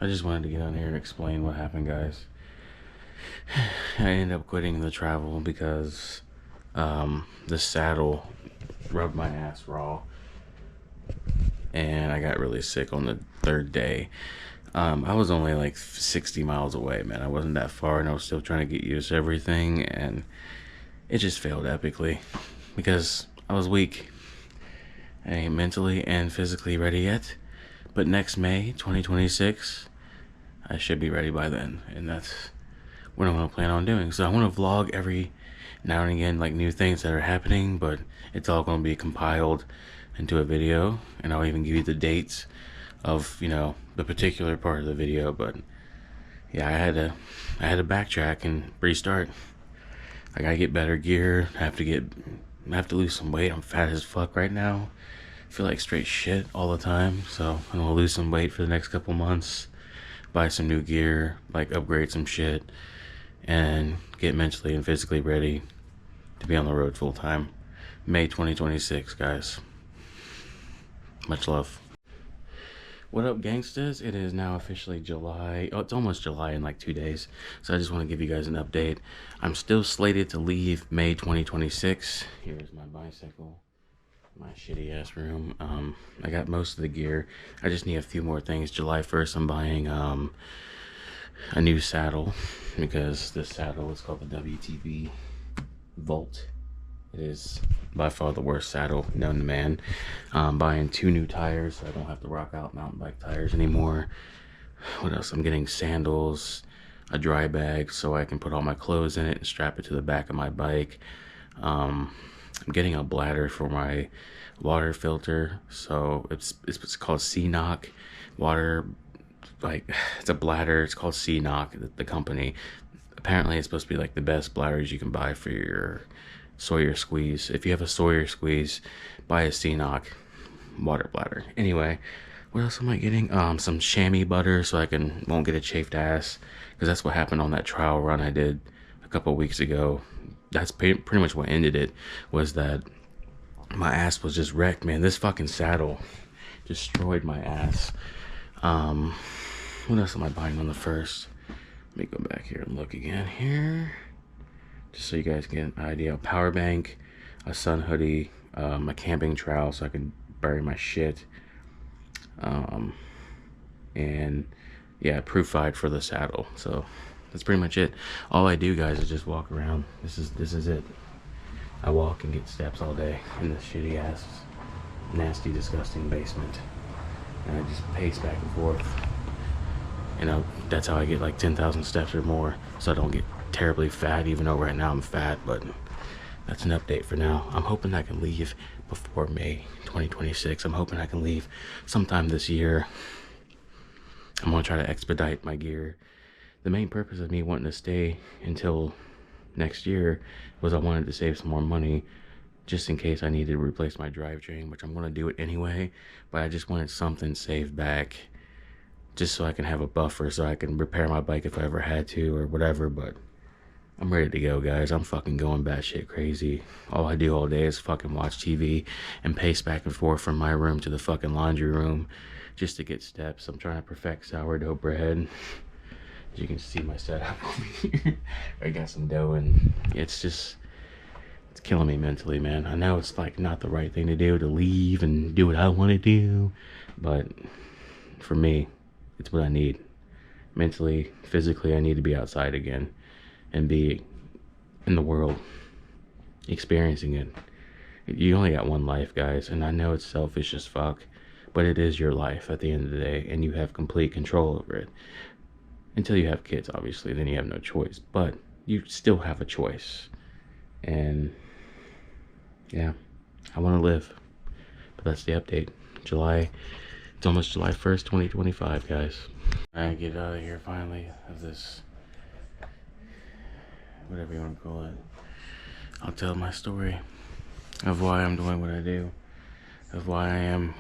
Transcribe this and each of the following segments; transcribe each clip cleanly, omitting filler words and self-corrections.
I just wanted to get on here and explain what happened, guys. I ended up quitting the travel because the saddle rubbed my ass raw, and I got really sick on the third day. I was only like 60 miles away, man. I wasn't that far, and I was still trying to get used to everything, and it just failed epically because I was weak. I ain't mentally and physically ready yet, but next May 2026, I should be ready by then, and that's what I'm gonna plan on doing. So I want to vlog every now and again, like new things that are happening, but it's all gonna be compiled into a video, and I'll even give you the dates of the particular part of the video. But yeah, I had to backtrack and restart. I gotta get better gear. I have to lose some weight. I'm fat as fuck right now. I feel like straight shit all the time, so I'm gonna lose some weight for the next couple months, buy some new gear, like upgrade some shit, and get mentally and physically ready to be on the road full time. May 2026, guys. Much love. What up, gangsters? It is now officially July. Oh, it's almost July in like 2 days. So I just want to give you guys an update. I'm still slated to leave May 2026. Here's my bicycle, my shitty ass room. I got most of the gear. I just need a few more things. July 1st, I'm buying a new saddle, because this saddle is called the WTB Volt. It is by far the worst saddle known to man. Buying 2 new tires so I don't have to rock out mountain bike tires anymore. What else? I'm getting sandals, a dry bag so I can put all my clothes in it and strap it to the back of my bike. I'm getting a bladder for my water filter, so it's called C-Knock water. Like, it's a bladder. It's called C-Knock, the company. Apparently it's supposed to be like the best bladders you can buy for your Sawyer squeeze. If you have a Sawyer squeeze, buy a C-Knock water bladder. Anyway, what else am I getting? Some chamois butter so I won't get a chafed ass, because that's what happened on that trial run I did a couple weeks ago. That's pretty much what ended it, was that my ass was just wrecked, man. This fucking saddle destroyed my ass. What else am I buying on the first? Let me go back here and look again here, just so you guys get an idea. A power bank, a sun hoodie, a camping trowel so I can bury my shit, and yeah, proof hide for the saddle. So that's pretty much it. All I do, guys, is just walk around. This is it. I walk and get steps all day in this shitty ass, nasty, disgusting basement, and I just pace back and forth. That's how I get like 10,000 steps or more, so I don't get terribly fat, even though right now I'm fat. But that's an update for now. I'm hoping I can leave before May 2026. I'm hoping I can leave sometime this year. I'm gonna try to expedite my gear. The main purpose of me wanting to stay until next year was I wanted to save some more money, just in case I needed to replace my drivetrain, which I'm gonna do it anyway. But I just wanted something saved back, just so I can have a buffer, so I can repair my bike if I ever had to or whatever. But I'm ready to go, guys. I'm fucking going batshit crazy. All I do all day is fucking watch TV and pace back and forth from my room to the fucking laundry room just to get steps. I'm trying to perfect sourdough bread. As you can see my setup over here. I got some dough, and it's killing me mentally, man. I know it's like not the right thing to do, to leave and do what I want to do, but for me, it's what I need. Mentally, physically, I need to be outside again and be in the world, experiencing it. You only got one life, guys, and I know it's selfish as fuck, but it is your life at the end of the day, and you have complete control over it. Until you have kids, obviously, then you have no choice, but you still have a choice. And yeah, I want to live. But that's the update. It's almost July 1st, 2025, guys. I get out of here finally, of this, whatever you want to call it. I'll tell my story of why I'm doing what I do, of why I am,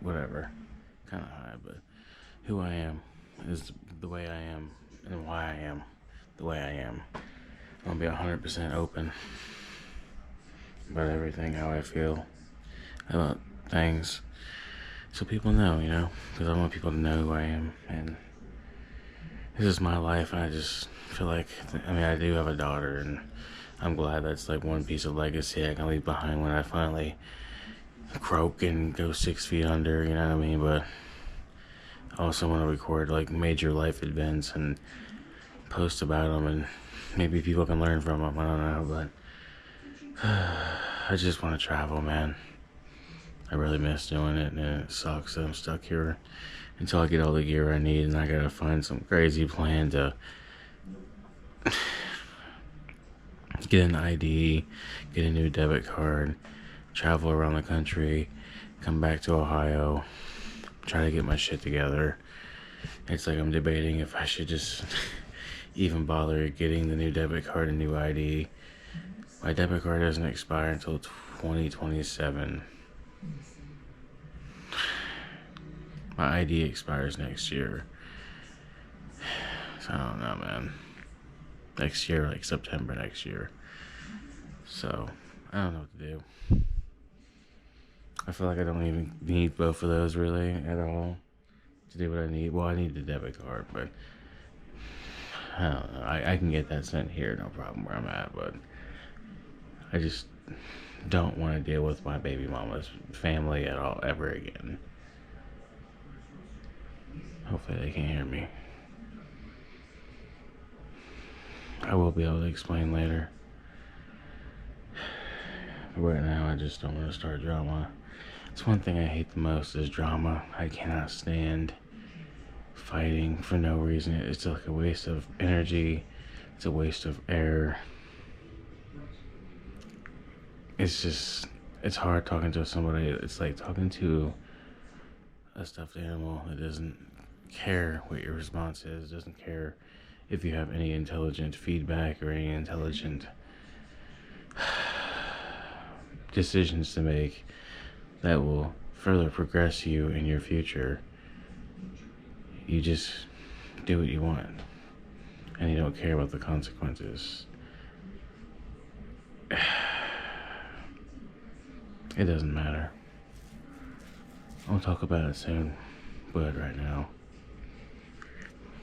whatever. Kind of high, but who I am is the way I am, and why I am the way I am. I'm gonna be 100% open about everything, how I feel about things. so people know, you know, because I want people to know who I am, and this is my life. I just feel like, I mean, I do have a daughter, and I'm glad that's like one piece of legacy I can leave behind when I finally croak and go 6 feet under, you know what I mean? But I also want to record like major life events and post about them, and maybe people can learn from them. I don't know, but I just want to travel, man. I really miss doing it, and it sucks that I'm stuck here until I get all the gear I need, and I gotta find some crazy plan to get an ID, get a new debit card, travel around the country, come back to Ohio, try to get my shit together. It's like I'm debating if I should just even bother getting the new debit card and new ID. My debit card doesn't expire until 2027. My ID expires next year. So I don't know, man. Next year, like September next year. So I don't know what to do. I feel like I don't even need both of those really at all to do what I need. Well, I need the debit card, but I don't know. I can get that sent here, no problem where I'm at, but I just don't want to deal with my baby mama's family at all ever again. Hopefully they can hear me. I will be able to explain later. Right now, I just don't want to start drama. It's one thing I hate the most is drama. I cannot stand fighting for no reason. It's like a waste of energy. It's a waste of air. It's hard talking to somebody. It's like talking to a stuffed animal that doesn't care what your response is, doesn't care if you have any intelligent feedback or any intelligent decisions to make that will further progress you in your future. You just do what you want, and you don't care about the consequences. It doesn't matter. I'll talk about it soon, but right now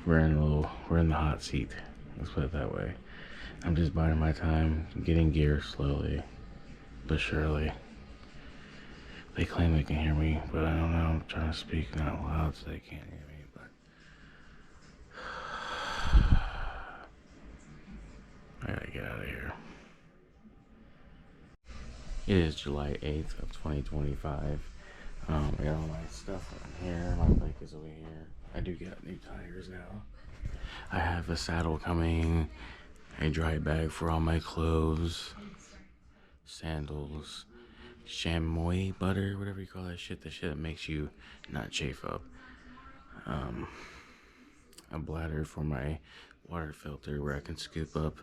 we're in the hot seat. Let's put it that way. I'm just biding my time, getting gear slowly but surely. They claim they can hear me, but I don't know. I'm trying to speak not loud so they can't hear me, but I gotta get out of here. It is July 8th of 2025. I got all my stuff in here. My bike is over here. I do get new tires now. I have a saddle coming, a dry bag for all my clothes, sandals, chamois butter, whatever you call that shit, the shit that makes you not chafe up. A bladder for my water filter where I can scoop up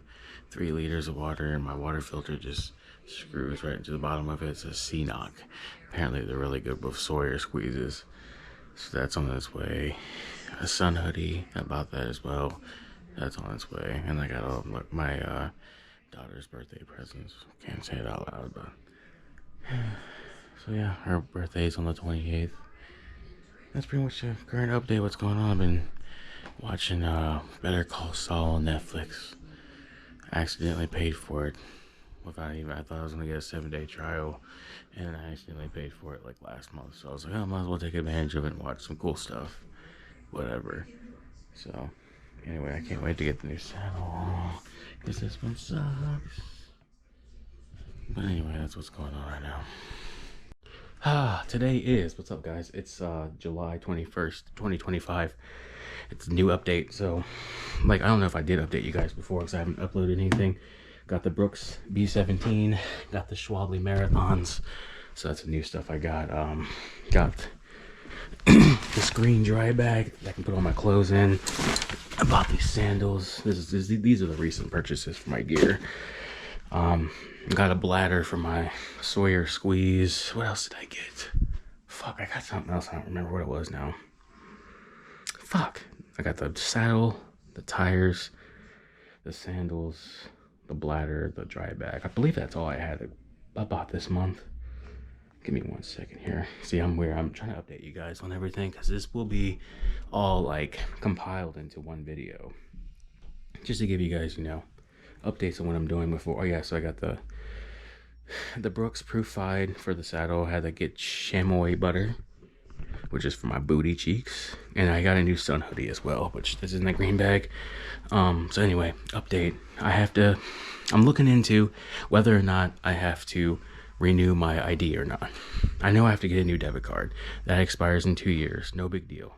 3 liters of water, and my water filter just screws right into the bottom of it. It's a C-Knock. Apparently they're really good with Sawyer squeezes. So that's on its way. A sun hoodie, I bought that as well. That's on its way. And I got all my daughter's birthday presents. Can't say it out loud, but so yeah, her birthday's on the 28th. That's pretty much the current update. What's going on? I've been watching Better Call Saul on Netflix. I accidentally paid for it without even. I thought I was gonna get a 7-day trial, and I accidentally paid for it like last month. So I was like, oh, I might as well take advantage of it and watch some cool stuff. Whatever. So anyway, I can't wait to get the new saddle because this one sucks. But anyway, that's what's going on right now. Today is, what's up guys? It's July 21st, 2025. It's a new update, so like I don't know if I did update you guys before because I haven't uploaded anything. Got the Brooks B17, got the Schwably Marathons, so that's the new stuff I got. Got this green dry bag that I can put all my clothes in. I bought these sandals. These are the recent purchases for my gear. Got a bladder for my Sawyer squeeze. What else did I get? Fuck, I got something else. I don't remember what it was now. Fuck. I got the saddle, the tires, the sandals, the bladder, the dry bag. I believe that's all I had. I bought this month. Give me 1 second here. See, I'm trying to update you guys on everything because this will be all like compiled into one video. Just to give you guys, updates on what I'm doing before. Oh yeah, so I got the Brooks Proof-Fide for the saddle. I had to get chamois butter, which is for my booty cheeks. And I got a new sun hoodie as well, which this is in the green bag. So anyway, update. I'm looking into whether or not I have to renew my ID or not. I know I have to get a new debit card. That expires in 2 years. No big deal.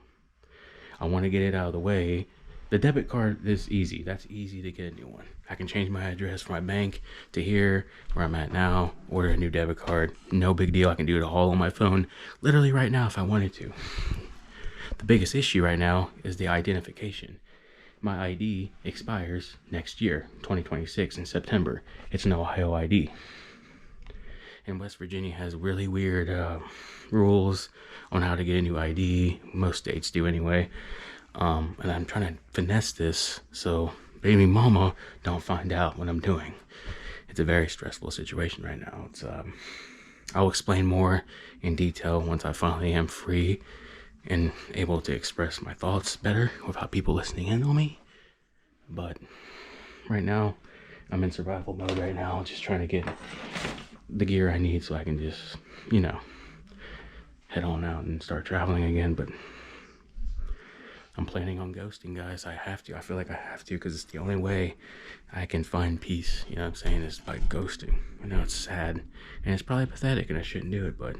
I want to get it out of the way. The debit card is easy. That's easy to get a new one. I can change my address from my bank to here, where I'm at now, order a new debit card. No big deal. I can do it all on my phone, literally right now if I wanted to. The biggest issue right now is the identification. My ID expires next year, 2026, in September. It's an Ohio ID. And West Virginia has really weird rules on how to get a new ID. Most states do anyway. And I'm trying to finesse this so baby mama don't find out what I'm doing. It's a very stressful situation right now. I'll explain more in detail once I finally am free and able to express my thoughts better without people listening in on me. But right now, I'm in survival mode right now, just trying to get the gear I need so I can just, head on out and start traveling again. But I'm planning on ghosting, guys. I have to. I feel like I have to because it's the only way I can find peace. You know what I'm saying? Is by ghosting. I know it's sad and it's probably pathetic and I shouldn't do it, but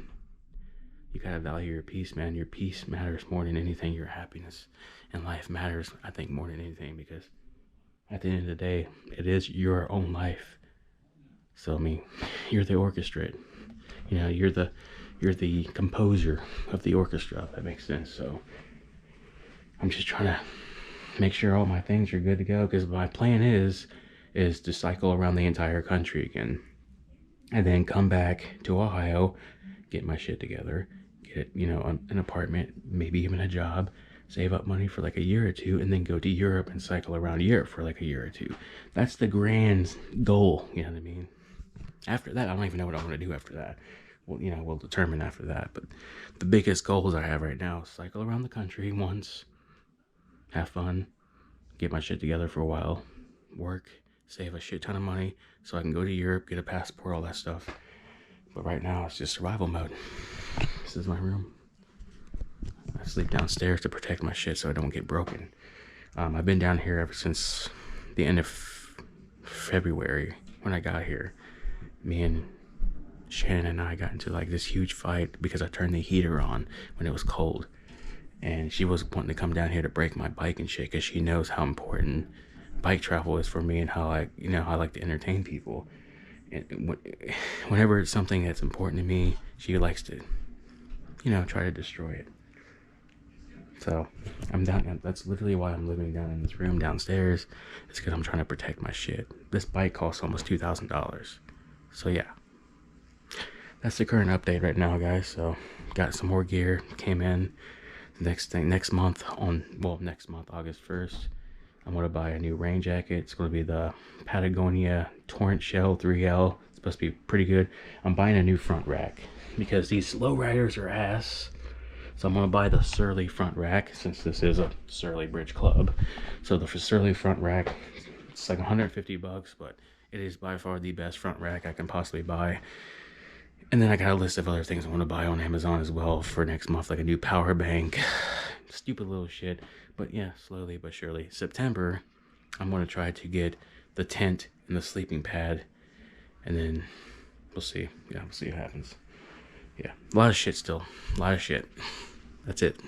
you gotta value your peace, man. Your peace matters more than anything. Your happiness in life matters, I think, more than anything, because at the end of the day, it is your own life. So, I mean, you're the orchestrate. You're the composer of the orchestra, if that makes sense. So I'm just trying to make sure all my things are good to go, because my plan is to cycle around the entire country again and then come back to Ohio, get my shit together, get an apartment, maybe even a job, save up money for like a year or two, and then go to Europe and cycle around Europe for like a year or two. That's the grand goal, you know what I mean? After that, I don't even know what I want to do after that. Well, we'll determine after that. But the biggest goals I have right now is cycle around the country once, have fun, get my shit together for a while, work, save a shit ton of money so I can go to Europe, get a passport, all that stuff. But right now, it's just survival mode. This is my room. I sleep downstairs to protect my shit so I don't get broken. I've been down here ever since the end of February when I got here. Me and Shannon and I got into like this huge fight because I turned the heater on when it was cold. And she was wanting to come down here to break my bike and shit because she knows how important bike travel is for me and how I like to entertain people. And whenever it's something that's important to me, she likes to, try to destroy it. So I'm down. That's literally why I'm living down in this room downstairs. It's because I'm trying to protect my shit. This bike costs almost $2,000. So yeah, that's the current update right now, guys. So got some more gear, came in. Next month, August 1st, I'm going to buy a new rain jacket. It's going to be the Patagonia Torrent Shell 3L. It's supposed to be pretty good. I'm buying a new front rack because these lowriders are ass. So I'm going to buy the Surly front rack since this is a Surly Bridge Club. So the Surly front rack, it's like $150, but it is by far the best front rack I can possibly buy. And then I got a list of other things I want to buy on Amazon as well for next month, like a new power bank. Stupid little shit. But yeah, slowly but surely. September, I'm going to try to get the tent and the sleeping pad. And then we'll see. Yeah, we'll see what happens. Yeah, a lot of shit still. A lot of shit. That's it.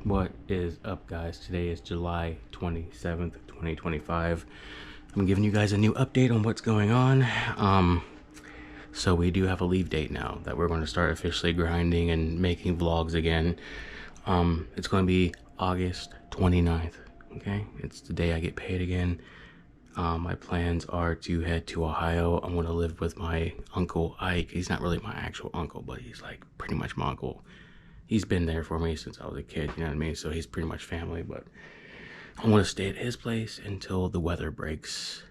What is up, guys? Today is July 27th, 2025. I'm giving you guys a new update on what's going on. So we do have a leave date now that we're going to start officially grinding and making vlogs again. It's going to be August 29th, okay? It's the day I get paid again. My plans are to head to Ohio. I'm going to live with my Uncle Ike. He's not really my actual uncle, but he's like pretty much my uncle. He's been there for me since I was a kid, you know what I mean? So he's pretty much family, but I want to stay at his place until the weather breaks.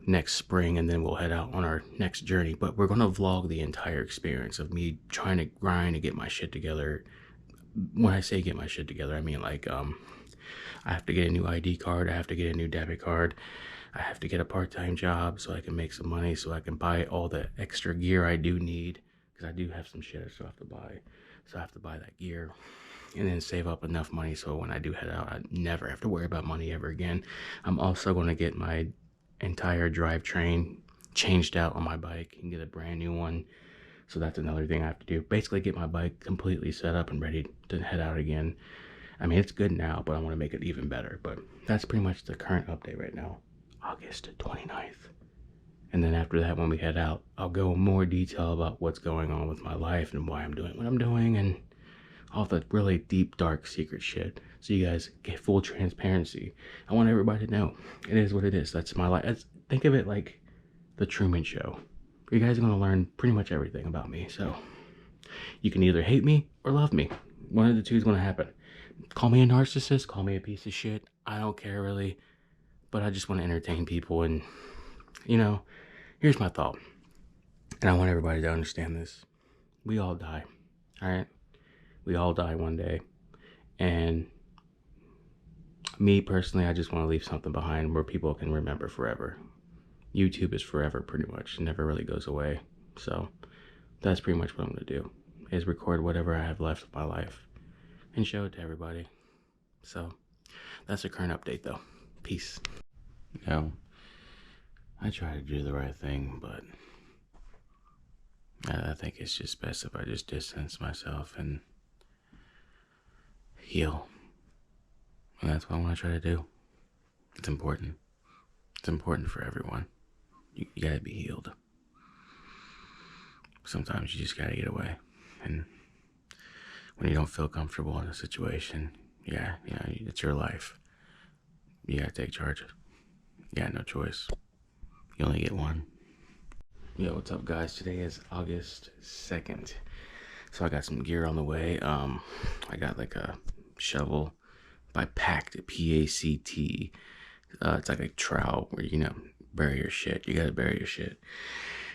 next spring, and then we'll head out on our next journey. But we're going to vlog the entire experience of me trying to grind to get my shit together. When I say get my shit together, I mean like I have to get a new ID card, I have to get a new debit card, I have to get a part-time job so I can make some money so I can buy all the extra gear I do need, because I do have some shit I still have to buy. So I have to buy that gear and then save up enough money so when I do head out, I never have to worry about money ever again. I'm also going to get my entire drivetrain changed out on my bike and get a brand new one. So that's another thing I have to do. Basically get my bike completely set up and ready to head out again. I mean, it's good now, but I want to make it even better. But that's pretty much the current update right now. August 29th. And then after that, when we head out, I'll go in more detail about what's going on with my life and why I'm doing what I'm doing and all the really deep, dark, secret shit. So you guys get full transparency. I want everybody to know it is what it is. That's my life. Think of it like the Truman Show. You guys are going to learn pretty much everything about me. So you can either hate me or love me. One of the two is going to happen. Call me a narcissist, call me a piece of shit. I don't care really. But I just want to entertain people. And, you know, here's my thought. And I want everybody to understand this. We all die. All right? We all die one day. And me personally, I just want to leave something behind where people can remember forever. YouTube is forever pretty much. It never really goes away. So that's pretty much what I'm going to do. Is record whatever I have left of my life and show it to everybody. So that's the current update though. Peace. You know, I try to do the right thing, but I think it's just best if I just distance myself and heal. And that's what I want to try to do. It's important. It's important for everyone. You gotta be healed. Sometimes you just gotta get away. And when you don't feel comfortable in a situation, yeah, it's your life. You gotta take charge. You got no choice. You only get one. Yo, what's up guys? Today is August 2nd. So I got some gear on the way. I got like a shovel by Pact, P-A-C-T. It's like a trowel where you bury your shit. You gotta bury your shit.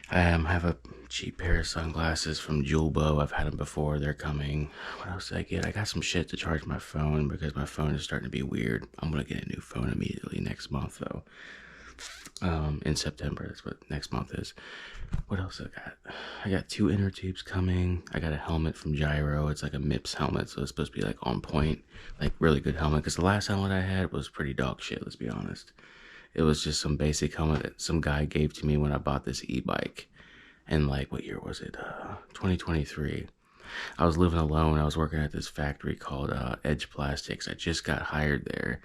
I have a cheap pair of sunglasses from Julbo. I've had them before. They're coming. What else did I get? I got some shit to charge my phone because my phone is starting to be weird. I'm gonna get a new phone immediately next month though. In September, that's what next month is. What else I got? I got 2 inner tubes coming. I got a helmet from Gyro. It's like a MIPS helmet, so it's supposed to be like on point, like really good helmet. Because the last helmet I had was pretty dog shit, let's be honest. It was just some basic helmet that some guy gave to me when I bought this e-bike. And like, what year was it? 2023. I was living alone. I was working at this factory called Edge Plastics. I just got hired there.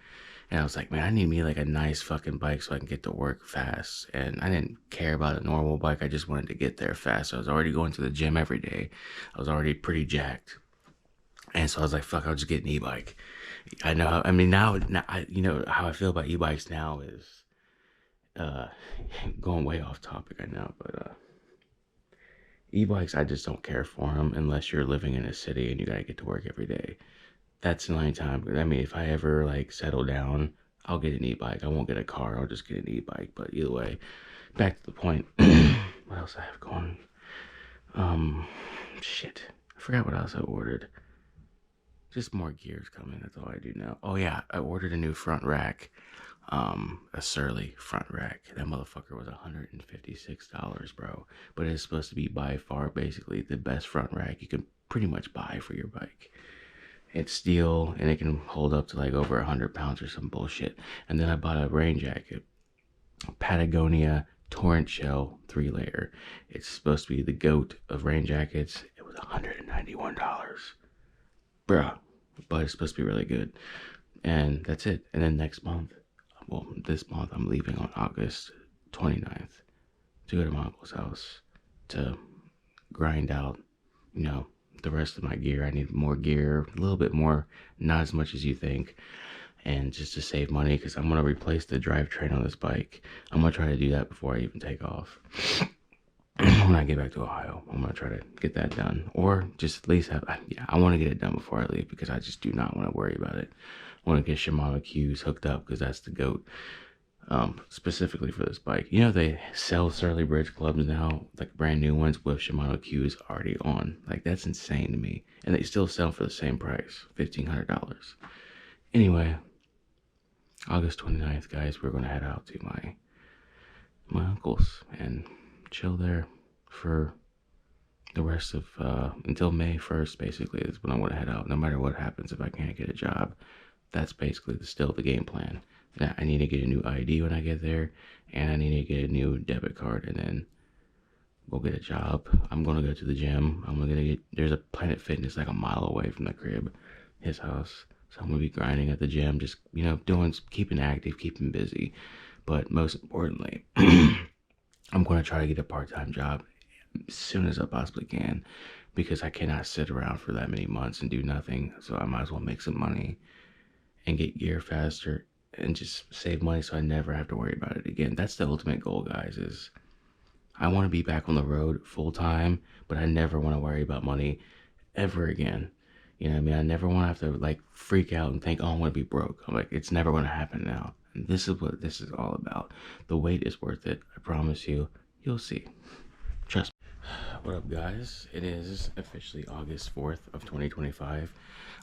And I was like, man, I need me like a nice fucking bike so I can get to work fast. And I didn't care about a normal bike. I just wanted to get there fast. So I was already going to the gym every day. I was already pretty jacked. And so I was like, fuck, I'll just get an e-bike. I know, I mean, now you know how I feel about e-bikes now is going way off topic, I know. But e-bikes, I just don't care for them unless you're living in a city and you gotta get to work every day. That's the only time. I mean, if I ever like settle down, I'll get an e-bike. I won't get a car. I'll just get an e-bike. But either way, back to the point. What else I have going? Shit. I forgot what else I ordered. Just more gears coming. That's all I do now. Oh yeah, I ordered a new front rack. A Surly front rack. That motherfucker was $156, bro. But it's supposed to be by far basically the best front rack you can pretty much buy for your bike. It's steel and it can hold up to like over 100 pounds or some bullshit. And then I bought a rain jacket, Patagonia Torrent Shell 3-layer. It's supposed to be the GOAT of rain jackets. It was $191, bruh. But it's supposed to be really good. And that's it. And then next month, well, this month I'm leaving on August 29th to go to my uncle's house to grind out, the rest of my gear. I need more gear, a little bit more, not as much as you think, and just to save money because I'm going to replace the drivetrain on this bike. I'm going to try to do that before I even take off. When I get back to Ohio, I'm going to try to get that done, or just at least have, I want to get it done before I leave because I just do not want to worry about it. I want to get Shimano Qs hooked up because that's the GOAT. specifically for this bike. You know, they sell Surly Bridge clubs now, like brand new ones with Shimano Qs already on. Like, that's insane to me. And they still sell for the same price, $1,500. Anyway, August 29th, guys, we're going to head out to my uncle's and chill there for the rest of, until May 1st, basically, is when I want to head out. No matter what happens, if I can't get a job, that's basically still the game plan. Now, I need to get a new ID when I get there, and I need to get a new debit card, and then we'll get a job. I'm going to go to the gym. There's a Planet Fitness like a mile away from the crib, his house. So I'm going to be grinding at the gym, just, keeping active, keeping busy. But most importantly, I'm going to try to get a part-time job as soon as I possibly can, because I cannot sit around for that many months and do nothing. So I might as well make some money and get gear faster and just save money so I never have to worry about it again. That's the ultimate goal, guys, is I want to be back on the road full time, but I never want to worry about money ever again. You know what I mean? I never want to have to like freak out and think, oh, I'm going to be broke. I'm like, it's never going to happen now. And this is what this is all about. The wait is worth it. I promise you. You'll see. Trust me. What up, guys? It is officially August 4th of 2025.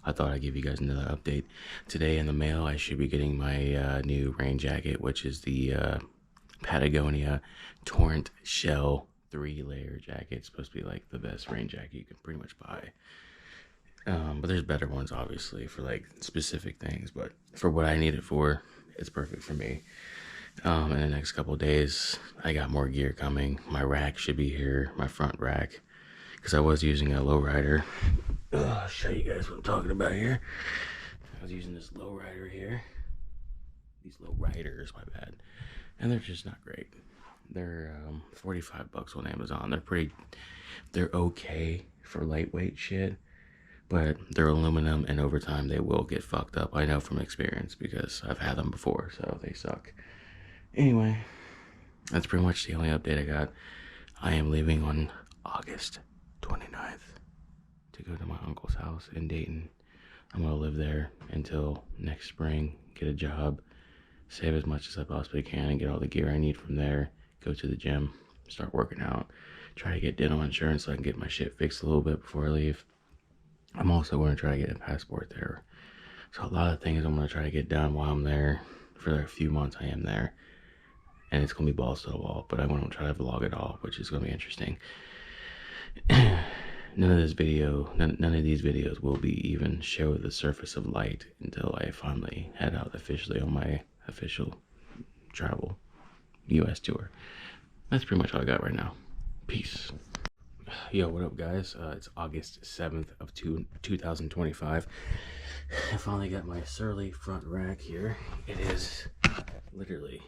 I thought I'd give you guys another update. Today in the mail, I should be getting my new rain jacket, which is the Patagonia Torrent Shell 3-layer jacket. It's supposed to be like the best rain jacket you can pretty much buy. But there's better ones, obviously, for like specific things. But for what I need it for, it's perfect for me. In the next couple of days, I got more gear coming. My rack should be here, my front rack, because I was using a lowrider. I'll show you guys what I'm talking about here. I was using this lowrider here. These lowriders, my bad. And they're just not great. They're $45 on Amazon. They're okay for lightweight shit, but they're aluminum, and over time they will get fucked up. I know from experience because I've had them before, so they suck. Anyway, that's pretty much the only update I got. I am leaving on August 29th to go to my uncle's house in Dayton. I'm going to live there until next spring, get a job, save as much as I possibly can, and get all the gear I need from there, go to the gym, start working out, try to get dental insurance so I can get my shit fixed a little bit before I leave. I'm also going to try to get a passport there. So a lot of things I'm going to try to get done while I'm there for the few months I am there. And it's going to be balls to the wall, but I'm going to try to vlog it all, which is going to be interesting. None of these videos will be even show the surface of light until I finally head out officially on my official travel US tour. That's pretty much all I got right now. Peace. Yo, what up, guys? It's August 7th of 2025. I finally got my Surly front rack here. It is literally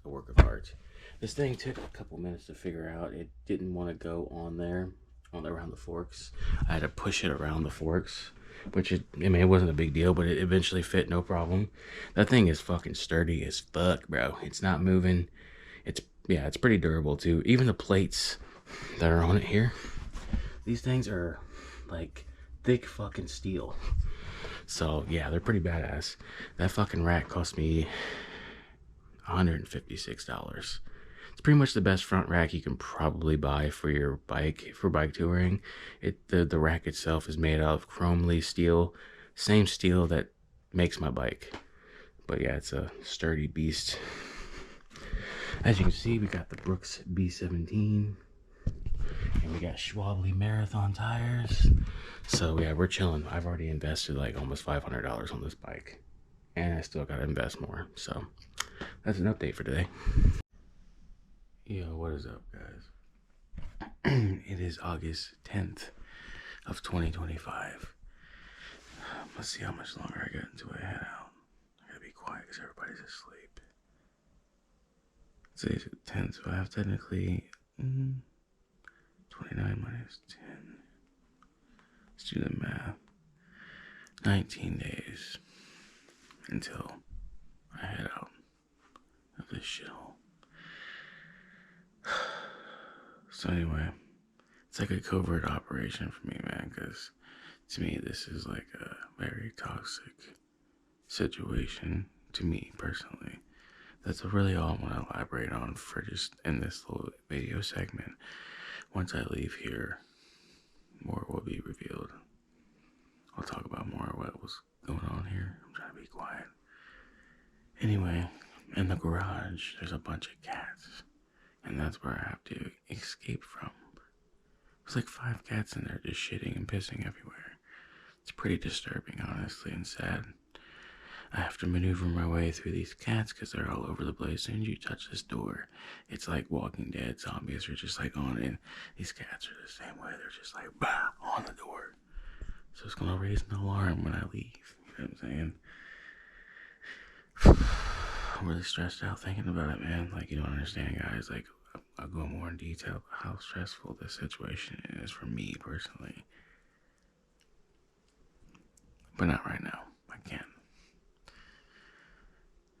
a work of art. This thing took a couple minutes to figure out. It didn't want to go on there, around the forks. I had to push it around the forks, which it wasn't a big deal, but it eventually fit, no problem. That thing is fucking sturdy as fuck, bro. It's not moving. It's pretty durable too. Even the plates that are on it here, these things are like thick fucking steel. So yeah, they're pretty badass. That fucking rack cost me $156. It's pretty much the best front rack you can probably buy for your bike, for bike touring. The rack itself is made out of chrome steel, same steel that makes my bike. But yeah, it's a sturdy beast. As you can see, we got the Brooks B17, and we got Schwably Marathon tires. So yeah, we're chilling. I've already invested like almost $500 on this bike, and I still gotta invest more. So that's an update for today. Yo, what is up, guys? It is August 10th of 2025. Let's see how much longer I got until I head out. I gotta be quiet because everybody's asleep. Today's the 10th, so I have technically 29 minus 10. Let's do the math. 19 days until I head out of this shithole. So anyway, it's like a covert operation for me, man, because to me this is like a very toxic situation, to me personally. That's really all I want to elaborate on for just in this little video segment. Once I leave here, more will be revealed. I'll talk about more of what was going on here. I'm trying to be quiet. Anyway, in the garage, there's a bunch of cats, and that's where I have to escape from. There's like 5 cats in there just shitting and pissing everywhere. It's pretty disturbing, honestly, and sad. I have to maneuver my way through these cats because they're all over the place. As soon as you touch this door, it's like Walking Dead zombies are just like on in. These cats are the same way. They're just like, bah, on the door. So it's going to raise an alarm when I leave. You know what I'm saying? I'm really stressed out thinking about it, man. Like, you don't understand, guys. Like, I'll go more in detail about how stressful this situation is for me personally. But not right now. I can't.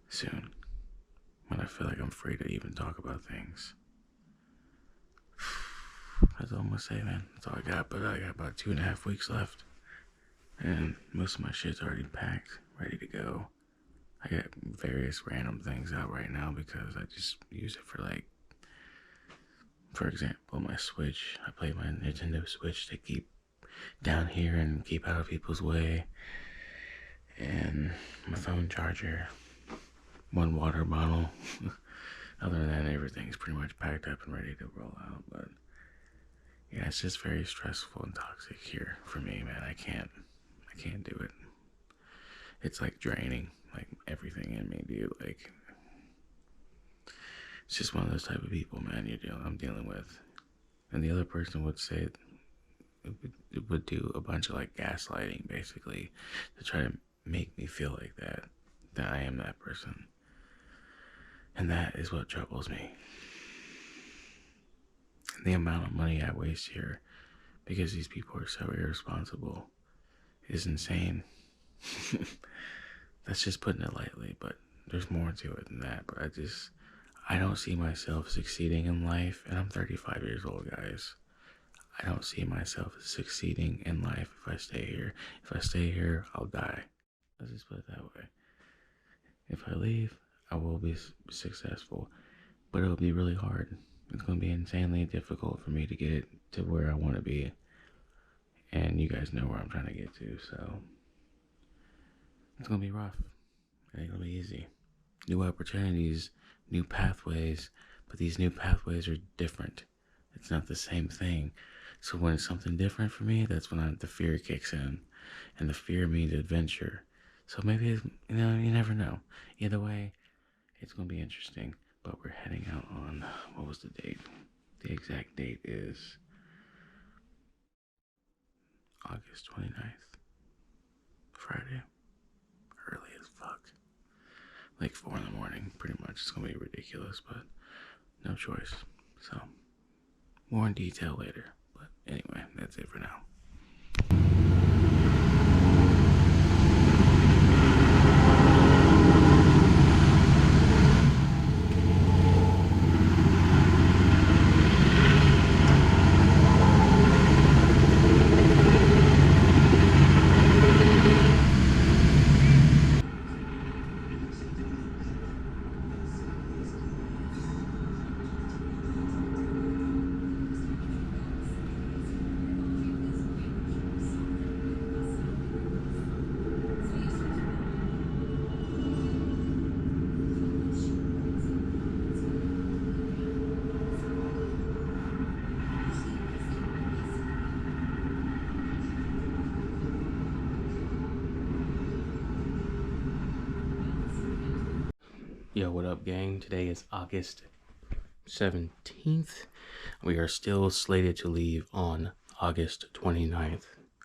Soon. When I feel like I'm free to even talk about things. That's all I'm gonna say, man. That's all I got. But I got about 2.5 weeks left. And most of my shit's already packed, ready to go. I got various random things out right now because I just use it for, like, for example, my Switch. I play my Nintendo Switch to keep down here and keep out of people's way. And my phone charger. 1 water bottle. Other than that, everything's pretty much packed up and ready to roll out. But yeah, it's just very stressful and toxic here for me, man. I can't do it. It's like draining, like everything in me, dude. Like, it's just one of those type of people, man. I'm dealing with, and the other person would say it would do a bunch of like gaslighting, basically, to try to make me feel like that I am that person. And that is what troubles me. And the amount of money I waste here because these people are so irresponsible is insane. That's just putting it lightly, but there's more to it than that. But I don't see myself succeeding in life, and I'm 35 years old, guys. I don't see myself succeeding in life if I stay here. If I stay here, I'll die. Let's just put it that way. If I leave, I will be successful, but it'll be really hard. It's going to be insanely difficult for me to get to where I want to be. And you guys know where I'm trying to get to, so it's going to be rough. It ain't going to be easy. New opportunities, new pathways, but these new pathways are different. It's not the same thing. So when it's something different for me, that's when the fear kicks in. And the fear means adventure. So maybe, you never know. Either way, it's going to be interesting. But we're heading out on, what was the date? The exact date is August 29th. Friday. Early as fuck. Like 4 in the morning, pretty much. It's going to be ridiculous, but no choice. So, more in detail later. But anyway, that's it for now. Yo, what up, gang? Today is August 17th. We are still slated to leave on August 29th.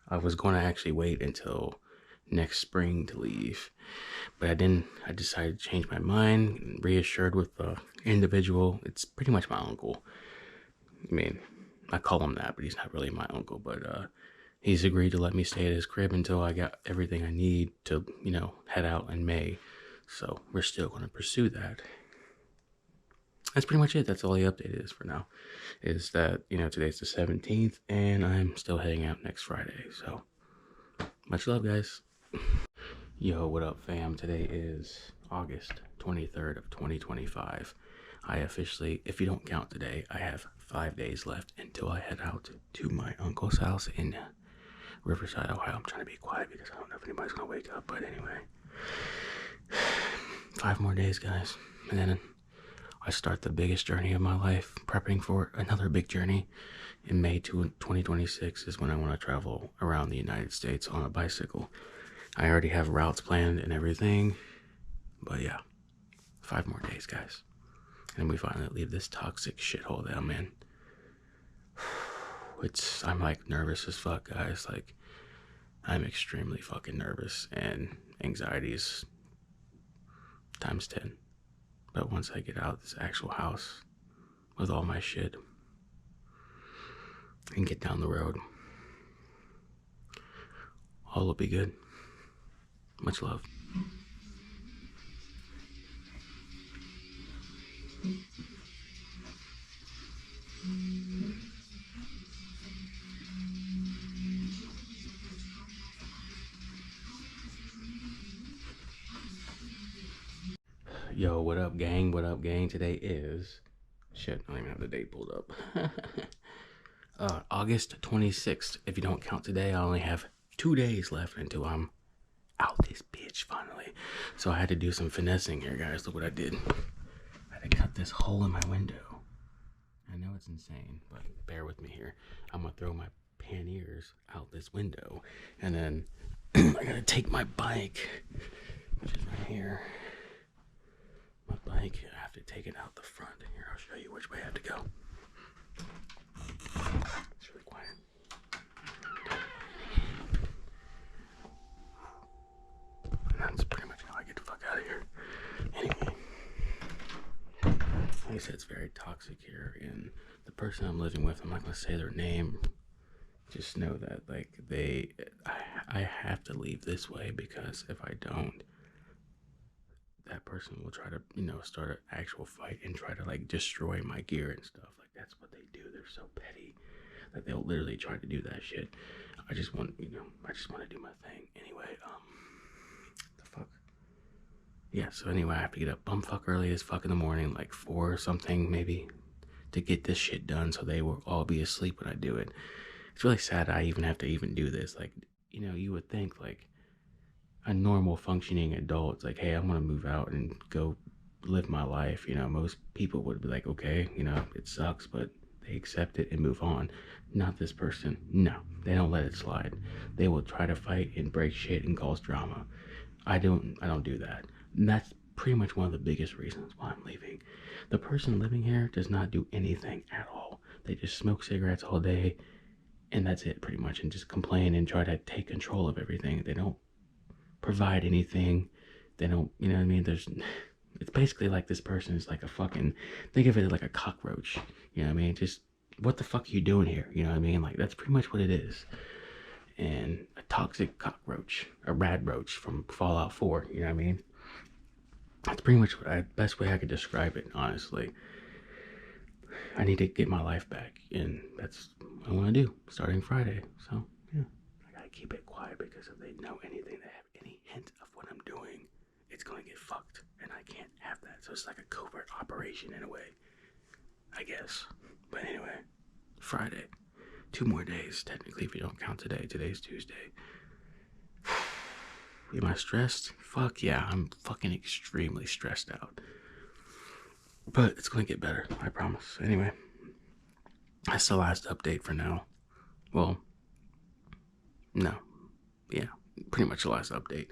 I was going to actually wait until next spring to leave, but I didn't. I decided to change my mind and reassured with the individual. It's pretty much my uncle. I mean, I call him that, but he's not really my uncle, but he's agreed to let me stay at his crib until I got everything I need to, head out in May. So we're still going to pursue that. That's pretty much it. That's all the update is for now. Is that, today's the 17th and I'm still heading out next Friday. So much love, guys. Yo, what up, fam? Today is August 23rd of 2025. I officially, if you don't count today, I have 5 days left until I head out to my uncle's house in Riverside, Ohio. I'm trying to be quiet because I don't know if anybody's gonna wake up, but anyway. 5 more days, guys, and then I start the biggest journey of my life, prepping for another big journey. In May 2026 is when I want to travel around the United States on a bicycle. I already have routes planned and everything, but yeah, 5 more days, guys. And we finally leave this toxic shithole that I'm in. I'm like nervous as fuck, guys. Like, I'm extremely fucking nervous, and anxiety's times 10. But once I get out of this actual house with all my shit and get down the road, all will be good. Much love. Yo, what up, gang? What up, gang? Today is... Shit, I don't even have the date pulled up. August 26th. If you don't count today, I only have 2 days left until I'm out this bitch, finally. So I had to do some finessing here, guys. Look what I did. I had to cut this hole in my window. I know it's insane, but bear with me here. I'm gonna throw my panniers out this window, and then I gotta take my bike, which is right here. My bike, I have to take it out the front. Here, I'll show you which way I have to go. It's really quiet. And that's pretty much how I get the fuck out of here. Anyway, like I said, it's very toxic here, and the person I'm living with, I'm not gonna say their name. Just know that, like, I have to leave this way, because if I don't, that person will try to, start an actual fight and try to, like, destroy my gear and stuff. Like, that's what they do. They're so petty that they'll literally try to do that shit. I just want to do my thing. Anyway, the fuck? Yeah, so anyway, I have to get up bumfuck early as fuck in the morning, like 4 or something, maybe, to get this shit done so they will all be asleep when I do it. It's really sad I even have to do this. Like, you would think, like, a normal functioning adult, it's like, hey, I want to move out and go live my life. Most people would be like, okay, it sucks, but they accept it and move on. Not this person. No, they don't let it slide. They will try to fight and break shit and cause drama. I don't do that. And that's pretty much one of the biggest reasons why I'm leaving. The person living here does not do anything at all. They just smoke cigarettes all day, and that's it, pretty much, and just complain and try to take control of everything. They don't provide anything. They don't, you know what I mean? It's basically like this person is like a fucking, think of it like a cockroach. You know what I mean? Just, what the fuck are you doing here? You know what I mean? Like, that's pretty much what it is. And a toxic cockroach, a rad roach from Fallout 4, you know what I mean? That's pretty much best way I could describe it, honestly. I need to get my life back, and that's what I want to do starting Friday. So, yeah, I gotta keep it quiet, because if they know anything, they have any hint of what I'm doing, it's gonna get fucked, and I can't have that. So it's like a covert operation in a way, I guess. But anyway, Friday, 2 more days technically if you don't count today. Today's Tuesday. Am I stressed? Fuck yeah, I'm fucking extremely stressed out. But it's gonna get better, I promise. Anyway, that's the last update for now. Well, no. Yeah, pretty much the last update.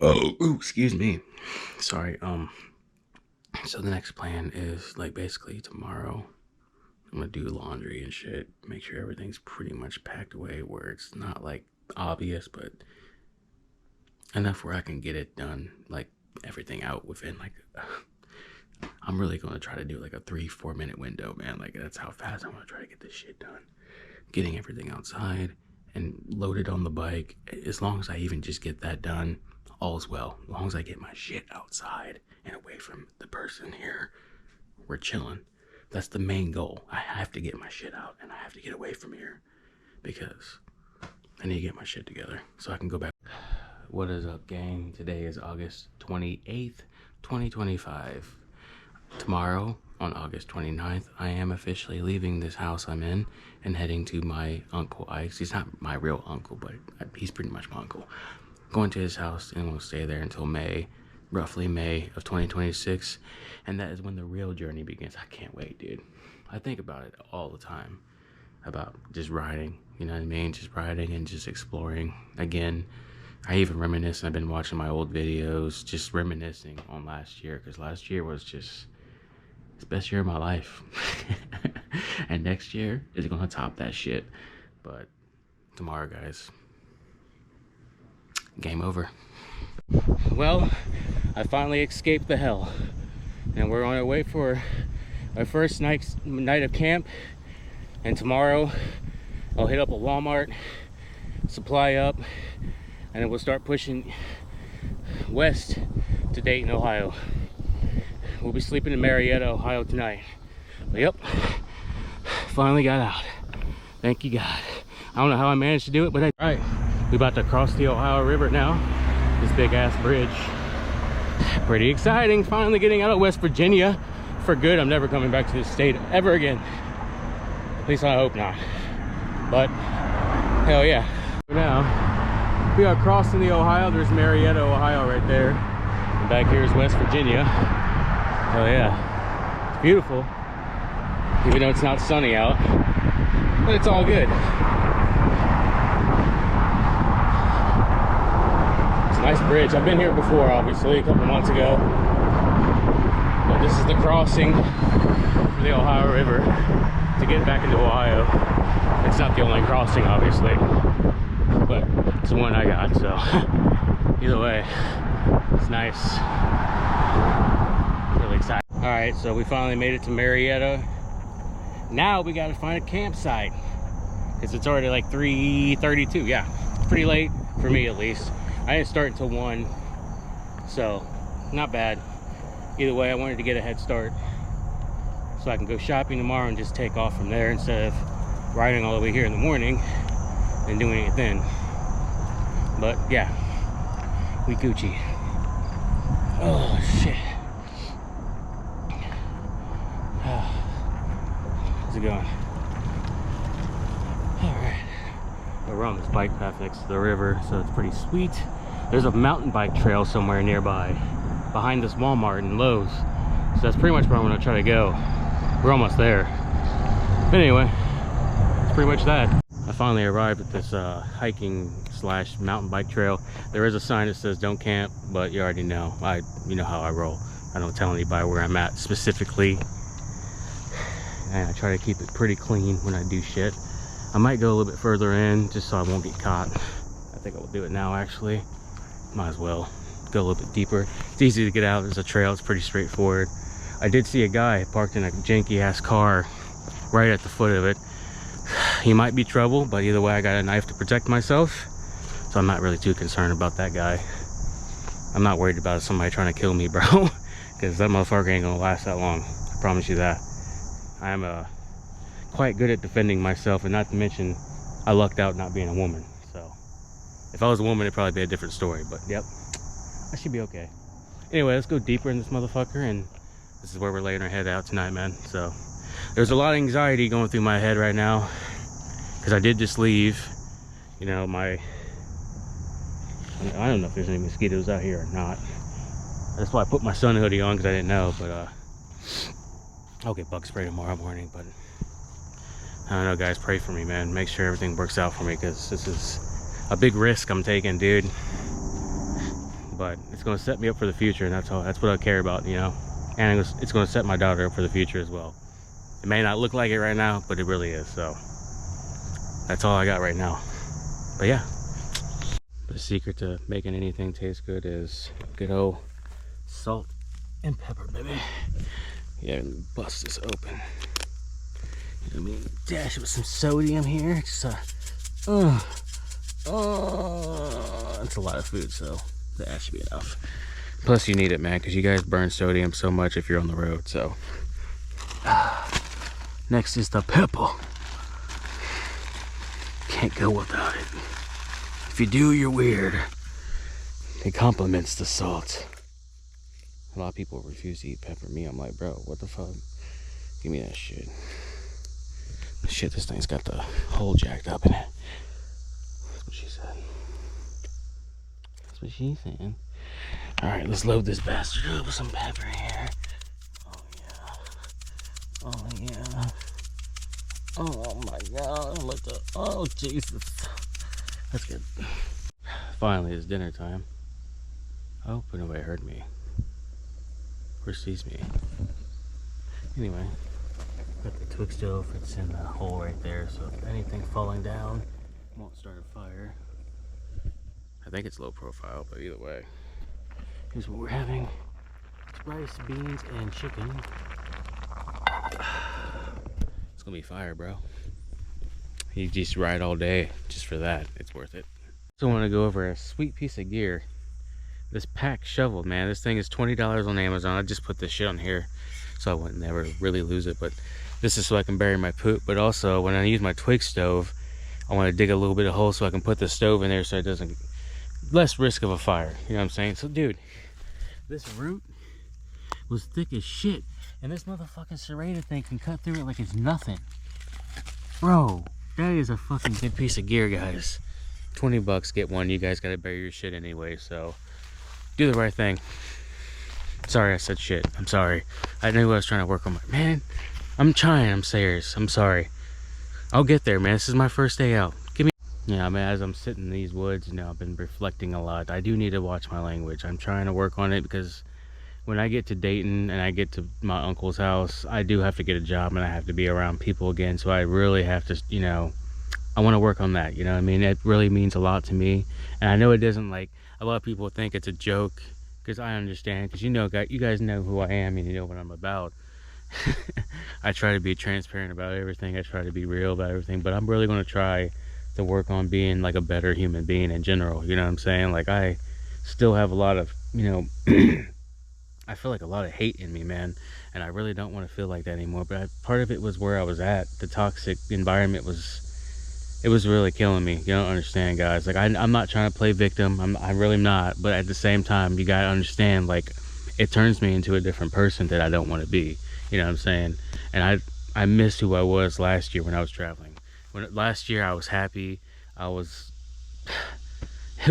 Oh, ooh, excuse me. Sorry. So the next plan is, like, basically tomorrow I'm gonna do laundry and shit. Make sure everything's pretty much packed away where it's not, like, obvious, but enough where I can get it done, like, everything out within, like, I'm really gonna try to do like a 3-4 minute window, man. Like, that's how fast I'm gonna try to get this shit done. Getting everything outside and loaded on the bike. As long as I even just get that done, all's well. As long as I get my shit outside and away from the person here, we're chilling. That's the main goal. I have to get my shit out, and I have to get away from here, because I need to get my shit together so I can go back. What is up, gang? Today is August 28th, 2025. Tomorrow, on August 29th, I am officially leaving this house I'm in and heading to my Uncle Ike's. He's not my real uncle, but he's pretty much my uncle. Going to his house, and we'll stay there until May, roughly May of 2026. And that is when the real journey begins. I can't wait, dude. I think about it all the time, about just riding, you know what I mean? Just riding and just exploring again. I even reminisce, and I've been watching my old videos, just reminiscing on last year, because last year was just the best year of my life. And next year is gonna top that shit. But tomorrow, guys, game over. Well, I finally escaped the hell, and we're on our way for our first night of camp. And tomorrow I'll hit up a Walmart, supply up, and then we'll start pushing west to Dayton, Ohio. We'll be sleeping in Marietta, Ohio tonight. But yep, finally got out. Thank you, God. I don't know how I managed to do it, but all right, we about to cross the Ohio River now. This big ass bridge. Pretty exciting, finally getting out of West Virginia for good. I'm never coming back to this state ever again. At least I hope not. But hell yeah. Now we are crossing the Ohio. There's Marietta, Ohio right there. And back here is West Virginia. Hell yeah. It's beautiful. Even though it's not sunny out. But it's all good. It's a nice bridge. I've been here before, obviously, a couple months ago. But this is the crossing for the Ohio River to get back into Ohio. It's not the only crossing, obviously, but it's the one I got, so either way, it's nice. Really excited. All right, so we finally made it to Marietta. Now we got to find a campsite because it's already like 3:32. Yeah, it's pretty late for me, at least. I didn't start until 1, so not bad. Either way, I wanted to get a head start so I can go shopping tomorrow and just take off from there instead of riding all the way here in the morning and doing it then. But yeah, we Gucci. Oh shit. How's it going? Alright. We're on this bike path next to the river, so it's pretty sweet. There's a mountain bike trail somewhere nearby, behind this Walmart and Lowe's. So that's pretty much where I'm gonna try to go. We're almost there. But anyway, it's pretty much that. I finally arrived at this hiking / mountain bike trail. There is a sign that says don't camp, but you already know. You know how I roll. I don't tell anybody where I'm at specifically. And I try to keep it pretty clean when I do shit. I might go a little bit further in just so I won't get caught. I think I will do it now, actually. Might as well go a little bit deeper. It's easy to get out. There's a trail. It's pretty straightforward. I did see a guy parked in a janky ass car right at the foot of it. He might be trouble, but either way I got a knife to protect myself, so I'm not really too concerned about that guy. I'm not worried about somebody trying to kill me, bro, because that motherfucker ain't gonna last that long. I promise you that. I am quite good at defending myself, and not to mention I lucked out not being a woman. So if I was a woman, it'd probably be a different story, but yep, I should be okay. Anyway, let's go deeper in this motherfucker, and this is where we're laying our head out tonight, man. So there's a lot of anxiety going through my head right now because I did just leave. You know, I don't know if there's any mosquitoes out here or not. That's why I put my sun hoodie on, because I didn't know. But I'll get bug spray tomorrow morning. But I don't know, guys, pray for me, man. Make sure everything works out for me, because this is a big risk I'm taking, dude. But it's going to set me up for the future, and that's what I care about, you know. And it's going to set my daughter up for the future as well. It may not look like it right now, but it really is. So that's all I got right now. But yeah, the secret to making anything taste good is good old salt and pepper, baby. Yeah, let me bust this open. Let me dash it with some sodium here. Just that's a lot of food, so that should be enough. Plus you need it, man, because you guys burn sodium so much if you're on the road. So next is the pepper. Can't go without it. If you do, you're weird. It complements the salt. A lot of people refuse to eat pepper. Me, I'm like, bro, what the fuck? Give me that shit. Shit, this thing's got the hole jacked up in it. That's what she said. That's what she's saying. Alright, let's load this bastard up with some pepper here. Oh yeah. Oh yeah. Oh my god. Look up. Oh Jesus. That's good. Finally, it's dinner time. I hope nobody heard me or sees me. Anyway, got the Twix stove. It's in the hole right there, so if anything falling down won't start a fire. I think it's low profile, but either way, here's what we're having: it's rice, beans, and chicken. It's gonna be fire, bro. You just ride all day just for that. It's worth it. So I want to go over a sweet piece of gear. This pack shovel, man. This thing is $20 on Amazon. I just put this shit on here so I wouldn't never really lose it. But this is so I can bury my poop. But also, when I use my Twix stove, I want to dig a little bit of hole so I can put the stove in there so it doesn't, less risk of a fire. You know what I'm saying? So, dude, this root was thick as shit. And this motherfucking serrated thing can cut through it like it's nothing. Bro, that is a fucking good piece of gear, guys. 20 bucks, get one. You guys gotta bury your shit anyway, so do the right thing. Sorry I said shit. I'm sorry. I knew I was trying to work on my... Man, I'm trying. I'm serious. I'm sorry. I'll get there, man. This is my first day out. Give me... Yeah, I mean, as I'm sitting in these woods, you know, I've been reflecting a lot. I do need to watch my language. I'm trying to work on it because when I get to Dayton and I get to my uncle's house, I do have to get a job and I have to be around people again. So I really have to, you know... I want to work on that, you know what I mean? It really means a lot to me. And I know it doesn't, like, a lot of people think it's a joke, because I understand, because you guys know who I am and you know what I'm about. I try to be transparent about everything. I try to be real about everything, but I'm really going to try to work on being like a better human being in general, you know what I'm saying? Like, I still have a lot of, you know, I feel like a lot of hate in me, man, and I really don't want to feel like that anymore. But part of it was where I was at. The toxic environment was... It was really killing me. You don't understand, guys. Like, I'm not trying to play victim. I'm really not. But at the same time, you gotta understand, like, it turns me into a different person that I don't want to be. You know what I'm saying? And I miss who I was last year when I was traveling. Last year I was happy. It was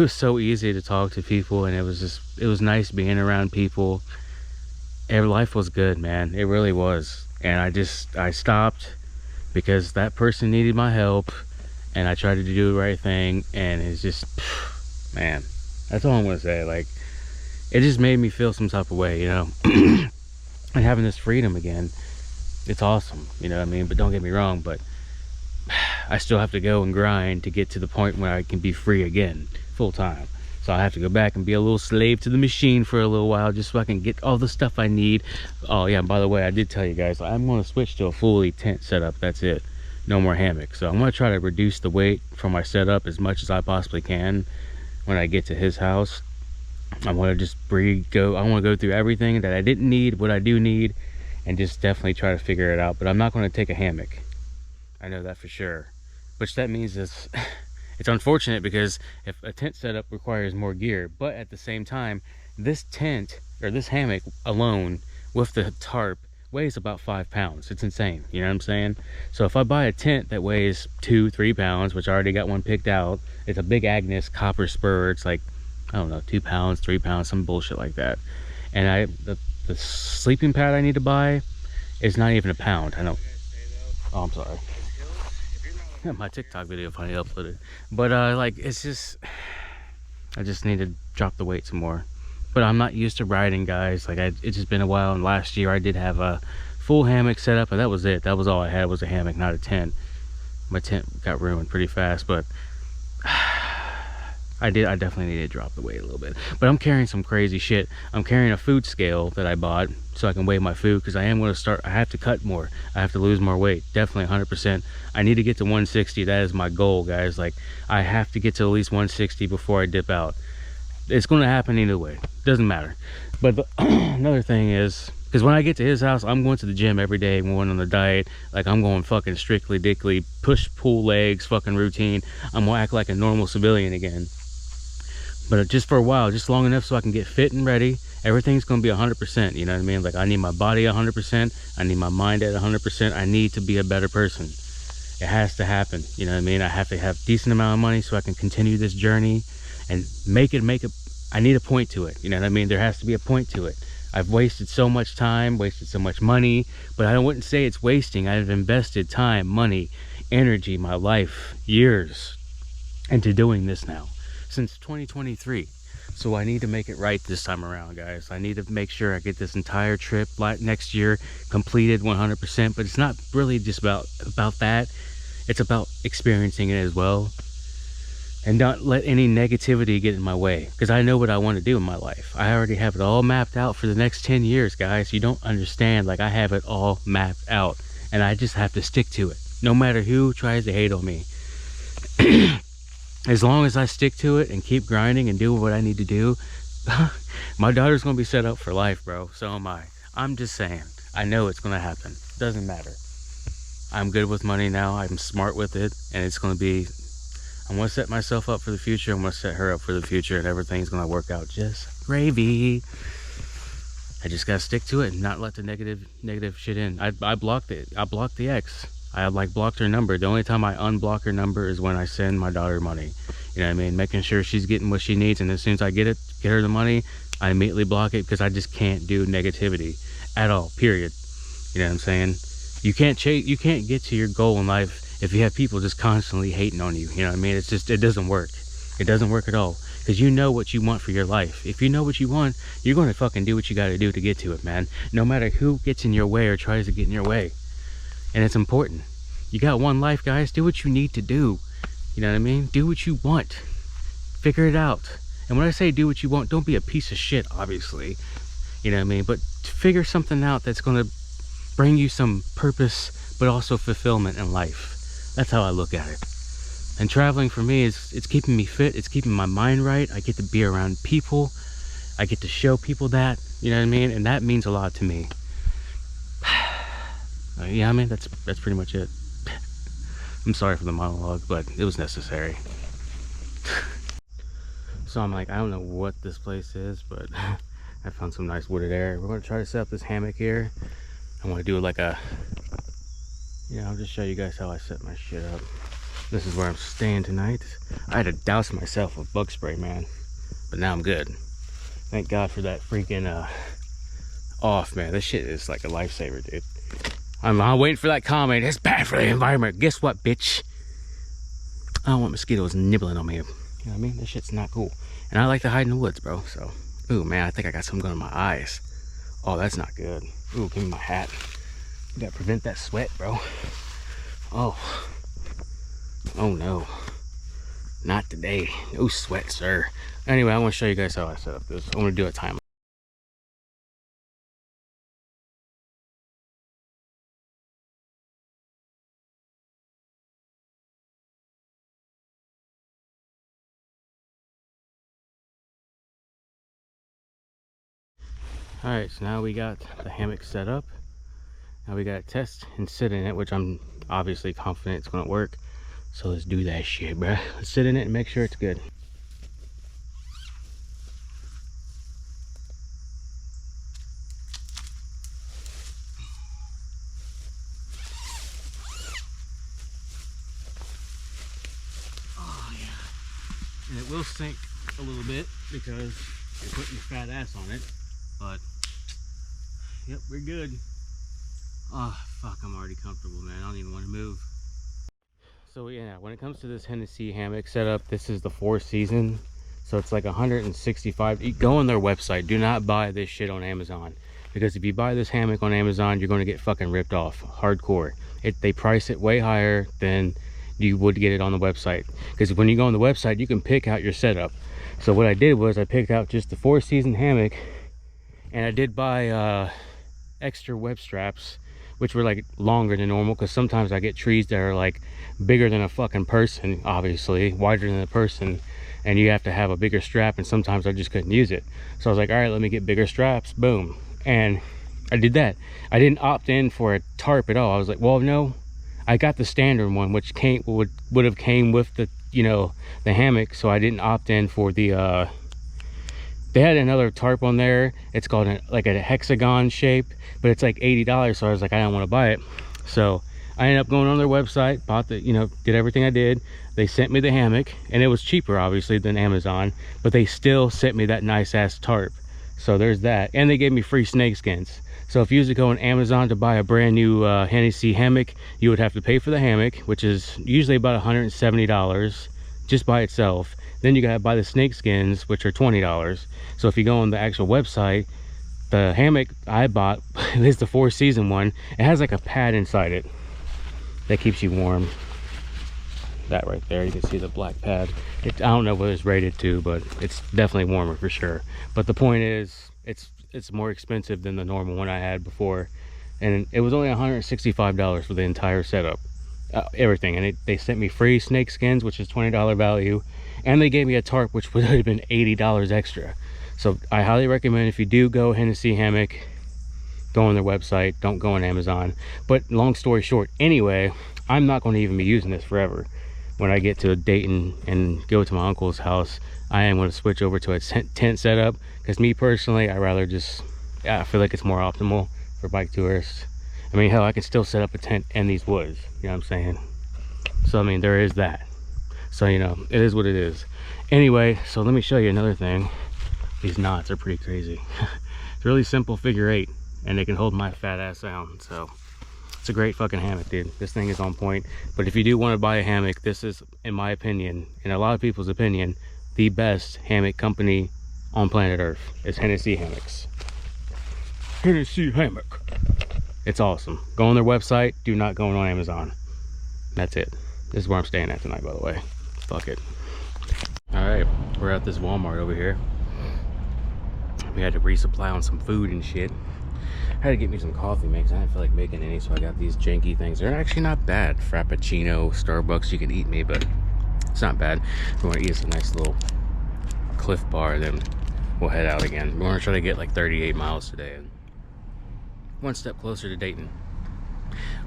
so easy to talk to people, and it was nice being around people. Life was good, man. It really was. And I stopped because that person needed my help. And I tried to do the right thing, and it's just, man, that's all I'm gonna say. Like, it just made me feel some type of way, you know. And having this freedom again, it's awesome, you know what I mean? But don't get me wrong, but I still have to go and grind to get to the point where I can be free again, full time. So I have to go back and be a little slave to the machine for a little while, just so I can get all the stuff I need. Oh yeah, by the way, I did tell you guys, I'm gonna switch to a fully tent setup. That's it. No more hammock. So I'm going to try to reduce the weight from my setup as much as I possibly can when I get to his house. I want to just I want to go through everything that I didn't need, what I do need, and just definitely try to figure it out. But I'm not going to take a hammock. I know that for sure. Which that means it's unfortunate, because if a tent setup requires more gear, but at the same time, this tent or this hammock alone with the tarp weighs about 5 pounds. It's insane, you know what I'm saying? So if I buy a tent that weighs 2-3 pounds, which I already got one picked out, it's a big Agnes copper spur. It's like, I don't know, 2 pounds, 3 pounds, some bullshit like that. And the sleeping pad I need to buy is not even a pound. I know. Oh, I'm sorry. My TikTok video finally uploaded. But like, it's just, I just need to drop the weight some more. But I'm not used to riding, guys. Like, it's just been a while. And last year I did have a full hammock set up, and that was it. That was all I had, was a hammock, not a tent. My tent got ruined pretty fast, but I definitely need to drop the weight a little bit. But I'm carrying some crazy shit. I'm carrying a food scale that I bought so I can weigh my food, because I have to cut more. I have to lose more weight. Definitely 100%. I need to get to 160. That is my goal, guys. Like, I have to get to at least 160 before I dip out. It's going to happen either way. Doesn't matter. But another thing is, because when I get to his house, I'm going to the gym every day. I'm going on the diet. Like, I'm going fucking strictly dickly push pull legs fucking routine. I'm going to act like a normal civilian again. But just for a while, just long enough so I can get fit and ready. Everything's gonna be 100%, you know what I mean? Like, I need my body 100%, I need my mind at 100%. I need to be a better person. It has to happen, you know what I mean? I have to have decent amount of money so I can continue this journey and make it. I need a point to it, you know what I mean? There has to be a point to it. I've wasted so much time, wasted so much money, but I wouldn't say it's wasting. I've invested time, money, energy, my life, years into doing this now since 2023. So I need to make it right this time around, guys. I need to make sure I get this entire trip next year completed 100%. But it's not really just about that. It's about experiencing it as well, and not let any negativity get in my way, because I know what I want to do in my life. I already have it all mapped out for the next 10 years, guys. You don't understand. Like, I have it all mapped out, and I just have to stick to it, no matter who tries to hate on me. As long as I stick to it and keep grinding and do what I need to do, my daughter's gonna be set up for life, bro. So am I. I'm just saying, I know it's gonna happen. Doesn't matter. I'm good with money now. I'm smart with it, and it's gonna be, I'm gonna set myself up for the future. I'm gonna set her up for the future, and everything's gonna work out just gravy. I just gotta stick to it and not let the negative shit in. I blocked it. I blocked the ex. I like blocked her number. The only time I unblock her number is when I send my daughter money. You know what I mean? Making sure she's getting what she needs, and as soon as I get her the money, I immediately block it, because I just can't do negativity at all. Period. You know what I'm saying? You can't get to your goal in life if you have people just constantly hating on you. You know what I mean? It's just, it doesn't work. It doesn't work at all, because you know what you want for your life. If you know what you want, you're going to fucking do what you got to do to get to it, man. No matter who gets in your way or tries to get in your way. And it's important. You got one life, guys. Do what you need to do. You know what I mean? Do what you want. Figure it out. And when I say do what you want, don't be a piece of shit, obviously. You know what I mean? But figure something out that's going to bring you some purpose, but also fulfillment in life. That's how I look at it. And traveling for me it's keeping me fit. It's keeping my mind right. I get to be around people. I get to show people that. You know what I mean? And that means a lot to me. Yeah, I mean, that's pretty much it. I'm sorry for the monologue, but it was necessary. So I'm like, I don't know what this place is, but I found some nice wooded area. We're going to try to set up this hammock here. I want to do it like a, I'll just show you guys how I set my shit up. This is where I'm staying tonight. I had to douse myself with bug spray, man, but now I'm good. Thank God for that freaking off, man. This shit is like a lifesaver, dude. I'm waiting for that comment. It's bad for the environment. Guess what, bitch? I don't want mosquitoes nibbling on me. You know what I mean? This shit's not cool. And I like to hide in the woods, bro. So, ooh, man, I think I got something going in my eyes. Oh, that's not good. Ooh, give me my hat. You gotta prevent that sweat, bro. Oh. Oh, no. Not today. No sweat, sir. Anyway, I want to show you guys how I set up this. I want to do a time. Alright, so now we got the hammock set up. Now we gotta test and sit in it, which I'm obviously confident it's gonna work. So let's do that shit, bruh. Let's sit in it and make sure it's good. Oh yeah. And it will sink a little bit because you're putting your fat ass on it. But yep, we're good. Oh fuck, I'm already comfortable, man. I don't even want to move. So yeah, when it comes to this Hennessy hammock setup, this is the 4th season. So it's like 165. Go on their website. Do not buy this shit on Amazon, because if you buy this hammock on Amazon, you're going to get fucking ripped off hardcore. They price it way higher than you would get it on the website, because when you go on the website, you can pick out your setup. So what I did was I picked out just the 4th season hammock, and I did buy extra web straps, which were like longer than normal, because sometimes I get trees that are like bigger than a fucking person, obviously wider than a person, and you have to have a bigger strap, and sometimes I just couldn't use it. So I was like, all right, let me get bigger straps. Boom. And I did that. I didn't opt in for a tarp at all. I was like, well, no, I got the standard one, which would have came with you know, the hammock, so I didn't opt in for the they had another tarp on there. It's called like a hexagon shape, but it's like $80. So I was like, I don't want to buy it. So I ended up going on their website, bought the, you know, did everything I did. They sent me the hammock, and it was cheaper obviously than Amazon, but they still sent me that nice ass tarp. So there's that. And they gave me free snake skins. So if you was to go on Amazon to buy a brand new Hennessy hammock, you would have to pay for the hammock, which is usually about $170 just by itself. Then you gotta buy the snake skins, which are $20. So if you go on the actual website, the hammock I bought is the 4-season one. It has like a pad inside it that keeps you warm. That right there, you can see the black pad. I don't know what it's rated to, but it's definitely warmer for sure. But the point is, it's more expensive than the normal one I had before, and it was only $165 for the entire setup, everything. And they sent me free snake skins, which is $20 value, and they gave me a tarp, which would have been $80 extra. So I highly recommend, if you do go Hennessy hammock, go on their website, don't go on Amazon. But long story short, anyway, I'm not going to even be using this forever. When I get to Dayton and go to my uncle's house, I am going to switch over to a tent setup, because me personally, I rather just, I feel like it's more optimal for bike tourists. I mean, hell, I can still set up a tent in these woods, you know what I'm saying? So I mean, there is that. So, you know, it is what it is. Anyway, so let me show you another thing. These knots are pretty crazy. It's really simple figure 8, and they can hold my fat ass down. So it's a great fucking hammock, dude. This thing is on point. But if you do want to buy a hammock, this is, in my opinion, and a lot of people's opinion, the best hammock company on planet Earth is Hennessy Hammocks. Hennessy Hammock. It's awesome. Go on their website. Do not go on Amazon. That's it. This is where I'm staying at tonight, by the way. Fuck it. All right, we're at this Walmart over here. We had to resupply on some food and shit. I had to get me some coffee mix. I didn't feel like making any, so I got these janky things. They're actually not bad. Frappuccino, Starbucks, you can eat me, but it's not bad. If we want to eat a nice little Cliff Bar, then we'll head out again. We're gonna try to get like 38 miles today. One step closer to Dayton.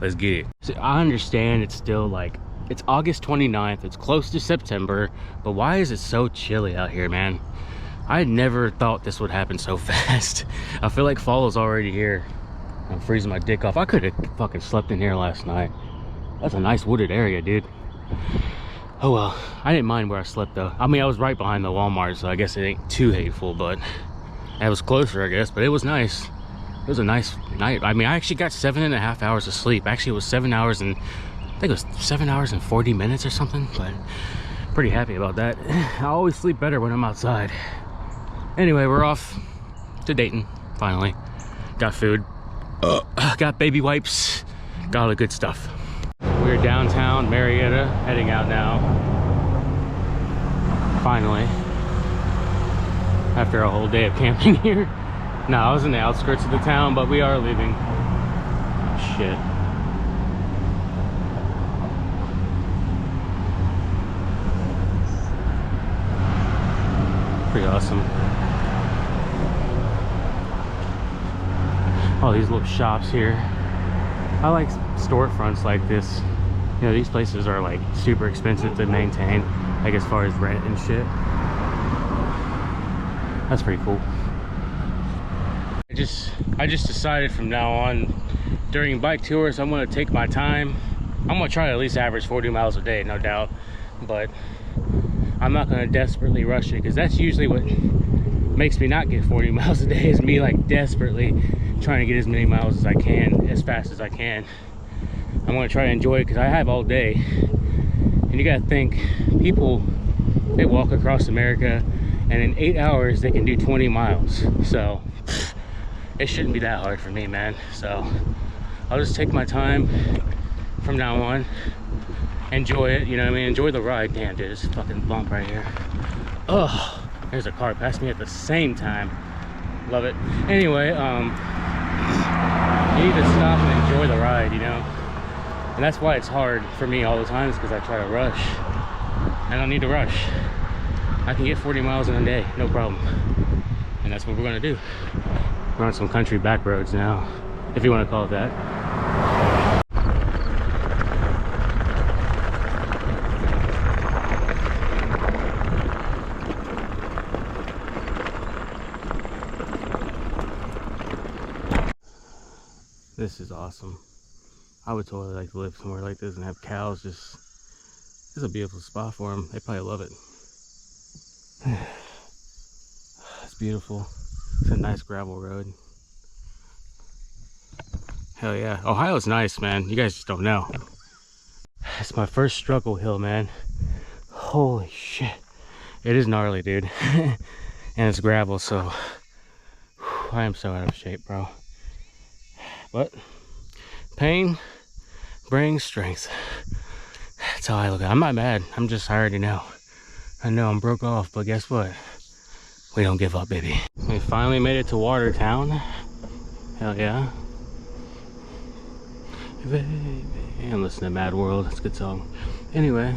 Let's get it. So I understand it's still like, it's August 29th. It's close to September, but why is it so chilly out here, man? I never thought this would happen so fast. I feel like fall is already here. I'm freezing my dick off. I could have fucking slept in here last night. That's a nice wooded area, dude. Oh well, I didn't mind where I slept though. I mean, I was right behind the Walmart, so I guess it ain't too hateful, but it was closer, I guess, but it was nice. It was a nice night. I mean, I actually got 7.5 hours of sleep. Actually, it was 7 hours and, I think it was 7 hours and 40 minutes or something, but pretty happy about that. I always sleep better when I'm outside. Anyway, we're off to Dayton, finally. Got food, got baby wipes, got all the good stuff. We're downtown Marietta, heading out now. Finally. After a whole day of camping here. No, I was in the outskirts of the town, but we are leaving. Oh, shit. Pretty awesome. All these little shops here. I like storefronts like this. You know, these places are like super expensive to maintain, like as far as rent and shit. That's pretty cool. I just decided from now on, during bike tours, I'm gonna take my time. I'm gonna try to at least average 40 miles a day, no doubt, but I'm not gonna desperately rush it, because that's usually what makes me not get 40 miles a day, is me like desperately trying to get as many miles as I can, as fast as I can. I'm gonna try to enjoy it, because I have all day. And you gotta think, people, they walk across America, and in 8 hours they can do 20 miles. So it shouldn't be that hard for me, man. So I'll just take my time from now on, enjoy it, you know what I mean? Enjoy the ride. Damn, dude, this fucking bump right here. Oh, there's a car passed me at the same time. Love it. Anyway, you need to stop and enjoy the ride, you know? And that's why it's hard for me all the time, is because I try to rush. I don't need to rush. I can get 40 miles in a day, no problem. And that's what we're gonna do. We're on some country back roads now, if you want to call it that. This is awesome. I would totally like to live somewhere like this and have cows. Just, this is a beautiful spot for them. They probably love it. It's beautiful. It's a nice gravel road. Hell yeah. Ohio's nice, man. You guys just don't know. It's my first struggle hill, man. Holy shit. It is gnarly, dude. And it's gravel, so I am so out of shape, bro. But pain brings strength. That's how I look at it. I'm not mad. I'm just, I already know. I know I'm broke off, but guess what? We don't give up, baby. We finally made it to Watertown. Hell yeah. And listen to Mad World. It's a good song. Anyway,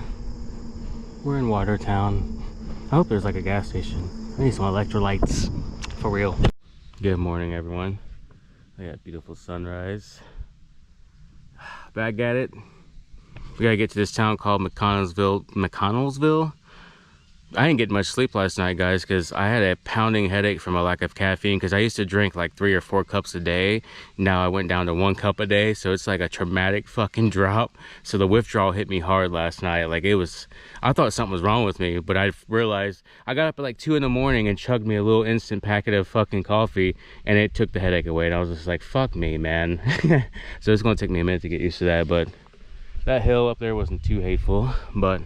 we're in Watertown. I hope there's like a gas station. I need some electrolytes. For real. Good morning, everyone. I got beautiful sunrise. Back at it. We gotta get to this town called McConnellsville. I didn't get much sleep last night, guys, because I had a pounding headache from a lack of caffeine, because I used to drink like 3 or 4 cups a day. Now I went down to 1 cup a day, so it's like a traumatic fucking drop. So the withdrawal hit me hard last night. Like, it was, I thought something was wrong with me, but I realized I got up at like 2 in the morning and chugged me a little instant packet of fucking coffee, and it took the headache away. And I was just like, fuck me, man. So it's gonna take me a minute to get used to that, but that hill up there wasn't too hateful. But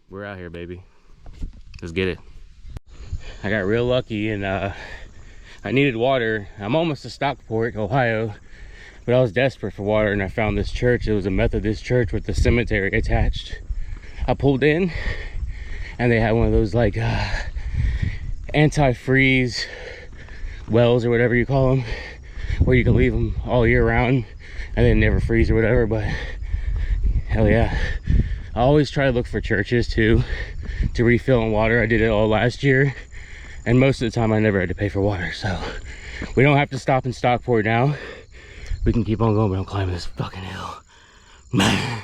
we're out here, baby. Let's get it. I got real lucky, and I needed water. I'm almost to Stockport, Ohio, but I was desperate for water, and I found this church. It was a Methodist church with the cemetery attached. I pulled in, and they had one of those like anti-freeze wells or whatever you call them, where you can leave them all year round and they never freeze or whatever. But hell yeah, I always try to look for churches too to refill in water. I did it all last year, and most of the time I never had to pay for water, so we don't have to stop in Stockport now. We can keep on going, but I'm climbing this fucking hill, man.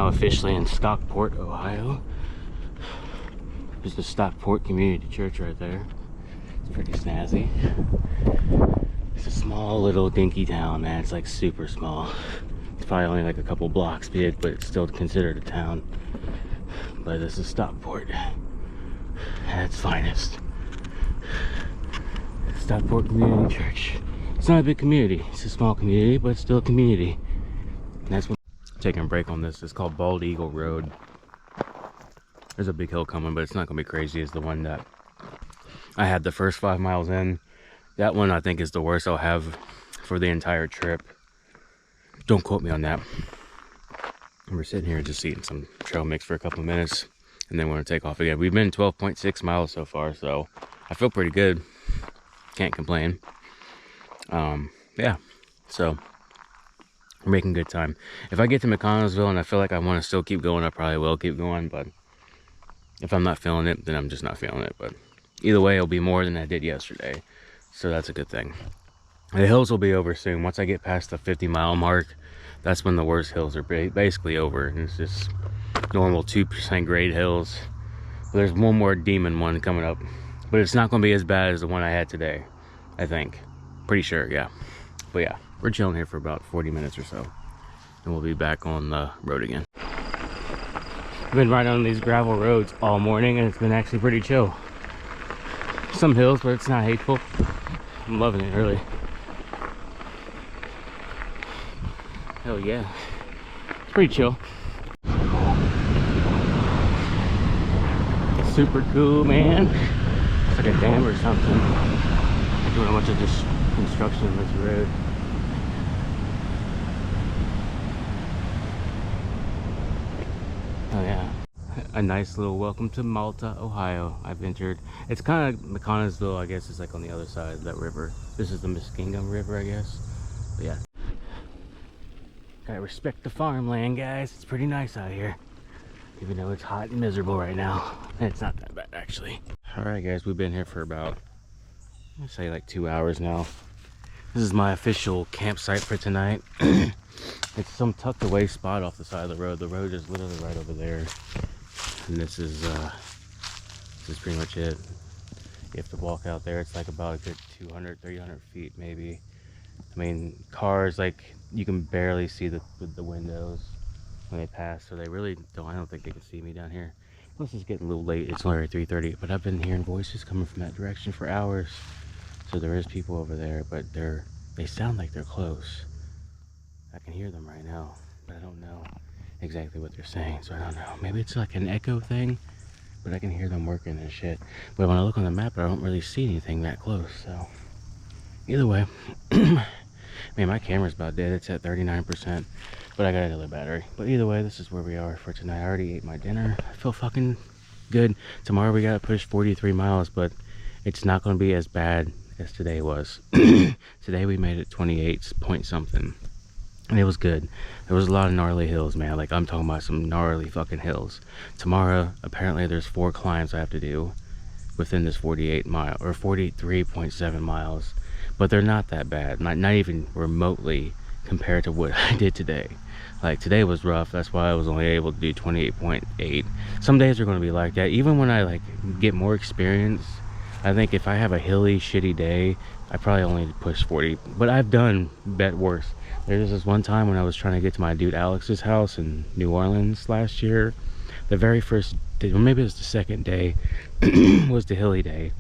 Officially in Stockport, Ohio. There's the Stockport Community Church right there. It's pretty snazzy. It's a small little dinky town, man. It's like super small. It's probably only like a couple blocks big, but it's still considered a town. But this is Stockport at its finest. Stockport Community Church. It's not a big community. It's a small community, but it's still a community. And that's what taking a break on this. It's called Bald Eagle Road. There's a big hill coming, but it's not gonna be crazy as the one that I had the first 5 miles in. That one I think is the worst I'll have for the entire trip. Don't quote me on that. And we're sitting here just eating some trail mix for a couple of minutes, and then we're gonna take off again. We've been 12.6 miles so far, so I feel pretty good. Can't complain. Yeah, so we're making good time. If I get to McConnellsville and I feel like I want to still keep going, I probably will keep going. But if I'm not feeling it, then I'm just not feeling it. But either way, it'll be more than I did yesterday. So that's a good thing. The hills will be over soon. Once I get past the 50-mile mark, that's when the worst hills are basically over. And it's just normal 2% grade hills. There's one more demon one coming up. But it's not going to be as bad as the one I had today, I think. Pretty sure, yeah. But yeah. We're chilling here for about 40 minutes or so, and we'll be back on the road again. I've been riding on these gravel roads all morning, and it's been actually pretty chill. Some hills, but it's not hateful. I'm loving it, really. Hell yeah. It's pretty chill. Super cool, man. It's like a dam or something. They're doing a bunch of this construction on this road. Oh yeah, a nice little welcome to Malta, Ohio. I've entered. It's kind of McConnellsville, I guess. It's like on the other side of that river. This is the Muskingum River, I guess. But yeah, I respect the farmland, guys. It's pretty nice out here, even though it's hot and miserable right now. It's not that bad, actually. All right, guys, we've been here for about, I'd say like 2 hours now. This is my official campsite for tonight. It's some tucked away spot off the side of the road. The road is literally right over there. And this is pretty much it. You have to walk out there. It's like about a good 200, 300 feet maybe. I mean, cars, like, you can barely see the windows when they pass, so they really don't, I don't think they can see me down here. Plus it's getting a little late. It's only 3:30, but I've been hearing voices coming from that direction for hours. So there is people over there, but they sound like they're close. I can hear them right now, but I don't know exactly what they're saying, so I don't know. Maybe it's like an echo thing, but I can hear them working and shit. But when I look on the map, I don't really see anything that close, so either way. Man, my camera's about dead. It's at 39%, but I got another battery. But either way, this is where we are for tonight. I already ate my dinner. I feel fucking good. Tomorrow we gotta push 43 miles, but it's not gonna be as bad as today was. Today we made it 28 point something. And it was good. There was a lot of gnarly hills, man. Like, I'm talking about some gnarly fucking hills. Tomorrow, apparently there's 4 climbs I have to do within this 48 mile or 43.7 miles. But they're not that bad. Not even remotely compared to what I did today. Like, today was rough. That's why I was only able to do 28.8. Some days are going to be like that. Even when I, like, get more experience, I think if I have a hilly, shitty day, I probably only push 40. But I've done bet worse. There's this one time when I was trying to get to my dude Alex's house in New Orleans last year. The very first day, or maybe it was the second day, was the hilly day.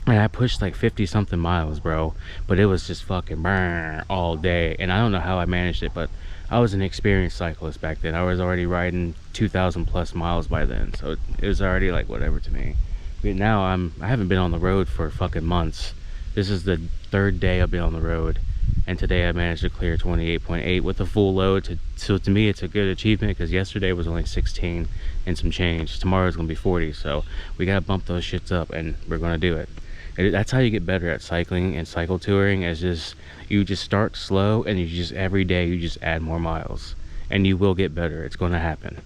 And I pushed like 50 something miles, bro. But it was just fucking burn all day. And I don't know how I managed it, but I was an experienced cyclist back then. I was already riding 2,000 plus miles by then. So it was already like whatever to me. But now I haven't been on the road for fucking months. This is the 3rd day I've been on the road. And today I managed to clear 28.8 with a full load. So to me, it's a good achievement because yesterday was only 16 and some change. Tomorrow's going to be 40. So we got to bump those shits up and we're going to do it. And that's how you get better at cycling and cycle touring, is just, you just start slow and you just, every day you just add more miles. And you will get better. It's going to happen.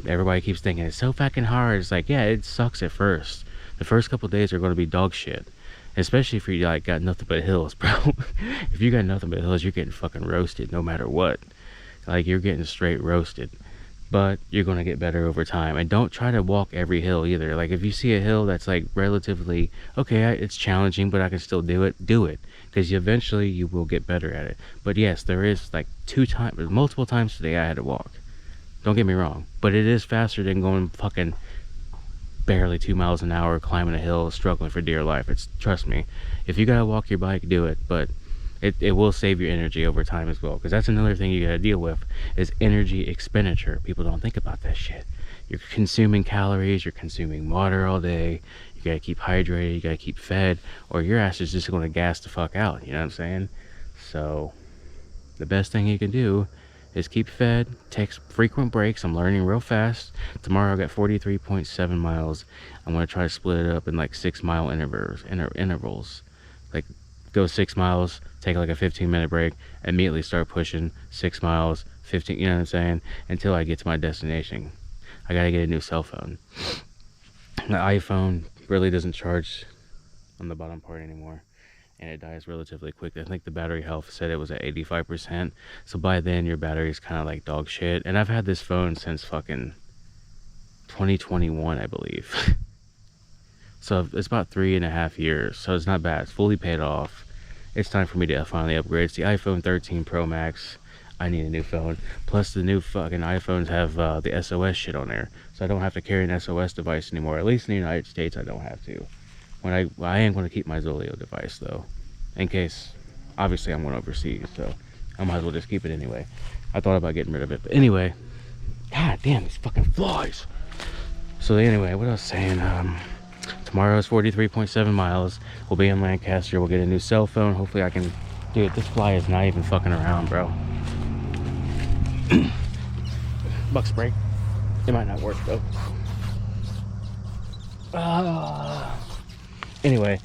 Everybody keeps thinking it's so fucking hard. It's like, yeah, it sucks at first. The first couple of days are going to be dog shit. Especially if you like got nothing but hills, bro. If you got nothing but hills, you're getting fucking roasted no matter what. Like, you're getting straight roasted. But you're gonna get better over time. And don't try to walk every hill either. Like, if you see a hill that's like relatively okay, it's challenging, but I can still do it, because eventually you will get better at it. But yes, there is like multiple times today I had to walk. Don't get me wrong, but it is faster than going fucking barely 2 miles an hour climbing a hill struggling for dear life. Trust me, if you gotta walk your bike, do it, but it will save your energy over time as well, because that's another thing you gotta deal with, is energy expenditure. People don't think about that shit. You're consuming calories, you're consuming water all day, you gotta keep hydrated, you gotta keep fed, or your ass is just gonna gas the fuck out, you know what I'm saying? So the best thing you can do is keep fed, take frequent breaks. I'm learning real fast. Tomorrow I got 43.7 miles. I'm gonna try to split it up in like 6 mile intervals. Like, go 6 miles, take like a 15-minute break, immediately start pushing 6 miles, 15, you know what I'm saying? Until I get to my destination. I gotta get a new cell phone. The iPhone really doesn't charge on the bottom part anymore. And it dies relatively quick. I think the battery health said it was at 85%. So by then your battery is kind of like dog shit. And I've had this phone since fucking 2021, I believe. So it's about 3.5 years. So it's not bad. It's fully paid off. It's time for me to finally upgrade. It's the iPhone 13 Pro Max. I need a new phone. Plus the new fucking iPhones have the SOS shit on there. So I don't have to carry an SOS device anymore. At least in the United States I don't have to. When I am going to keep my Zoleo device though, in case, obviously I'm going overseas, so I might as well just keep it anyway. I thought about getting rid of it, but anyway, god damn these fucking flies. So anyway, what I was saying, tomorrow is 43.7 miles. We'll be in Lancaster. We'll get a new cell phone. Hopefully I can, dude, this fly is not even fucking around, bro. Buck spray. It might not work though. Anyway,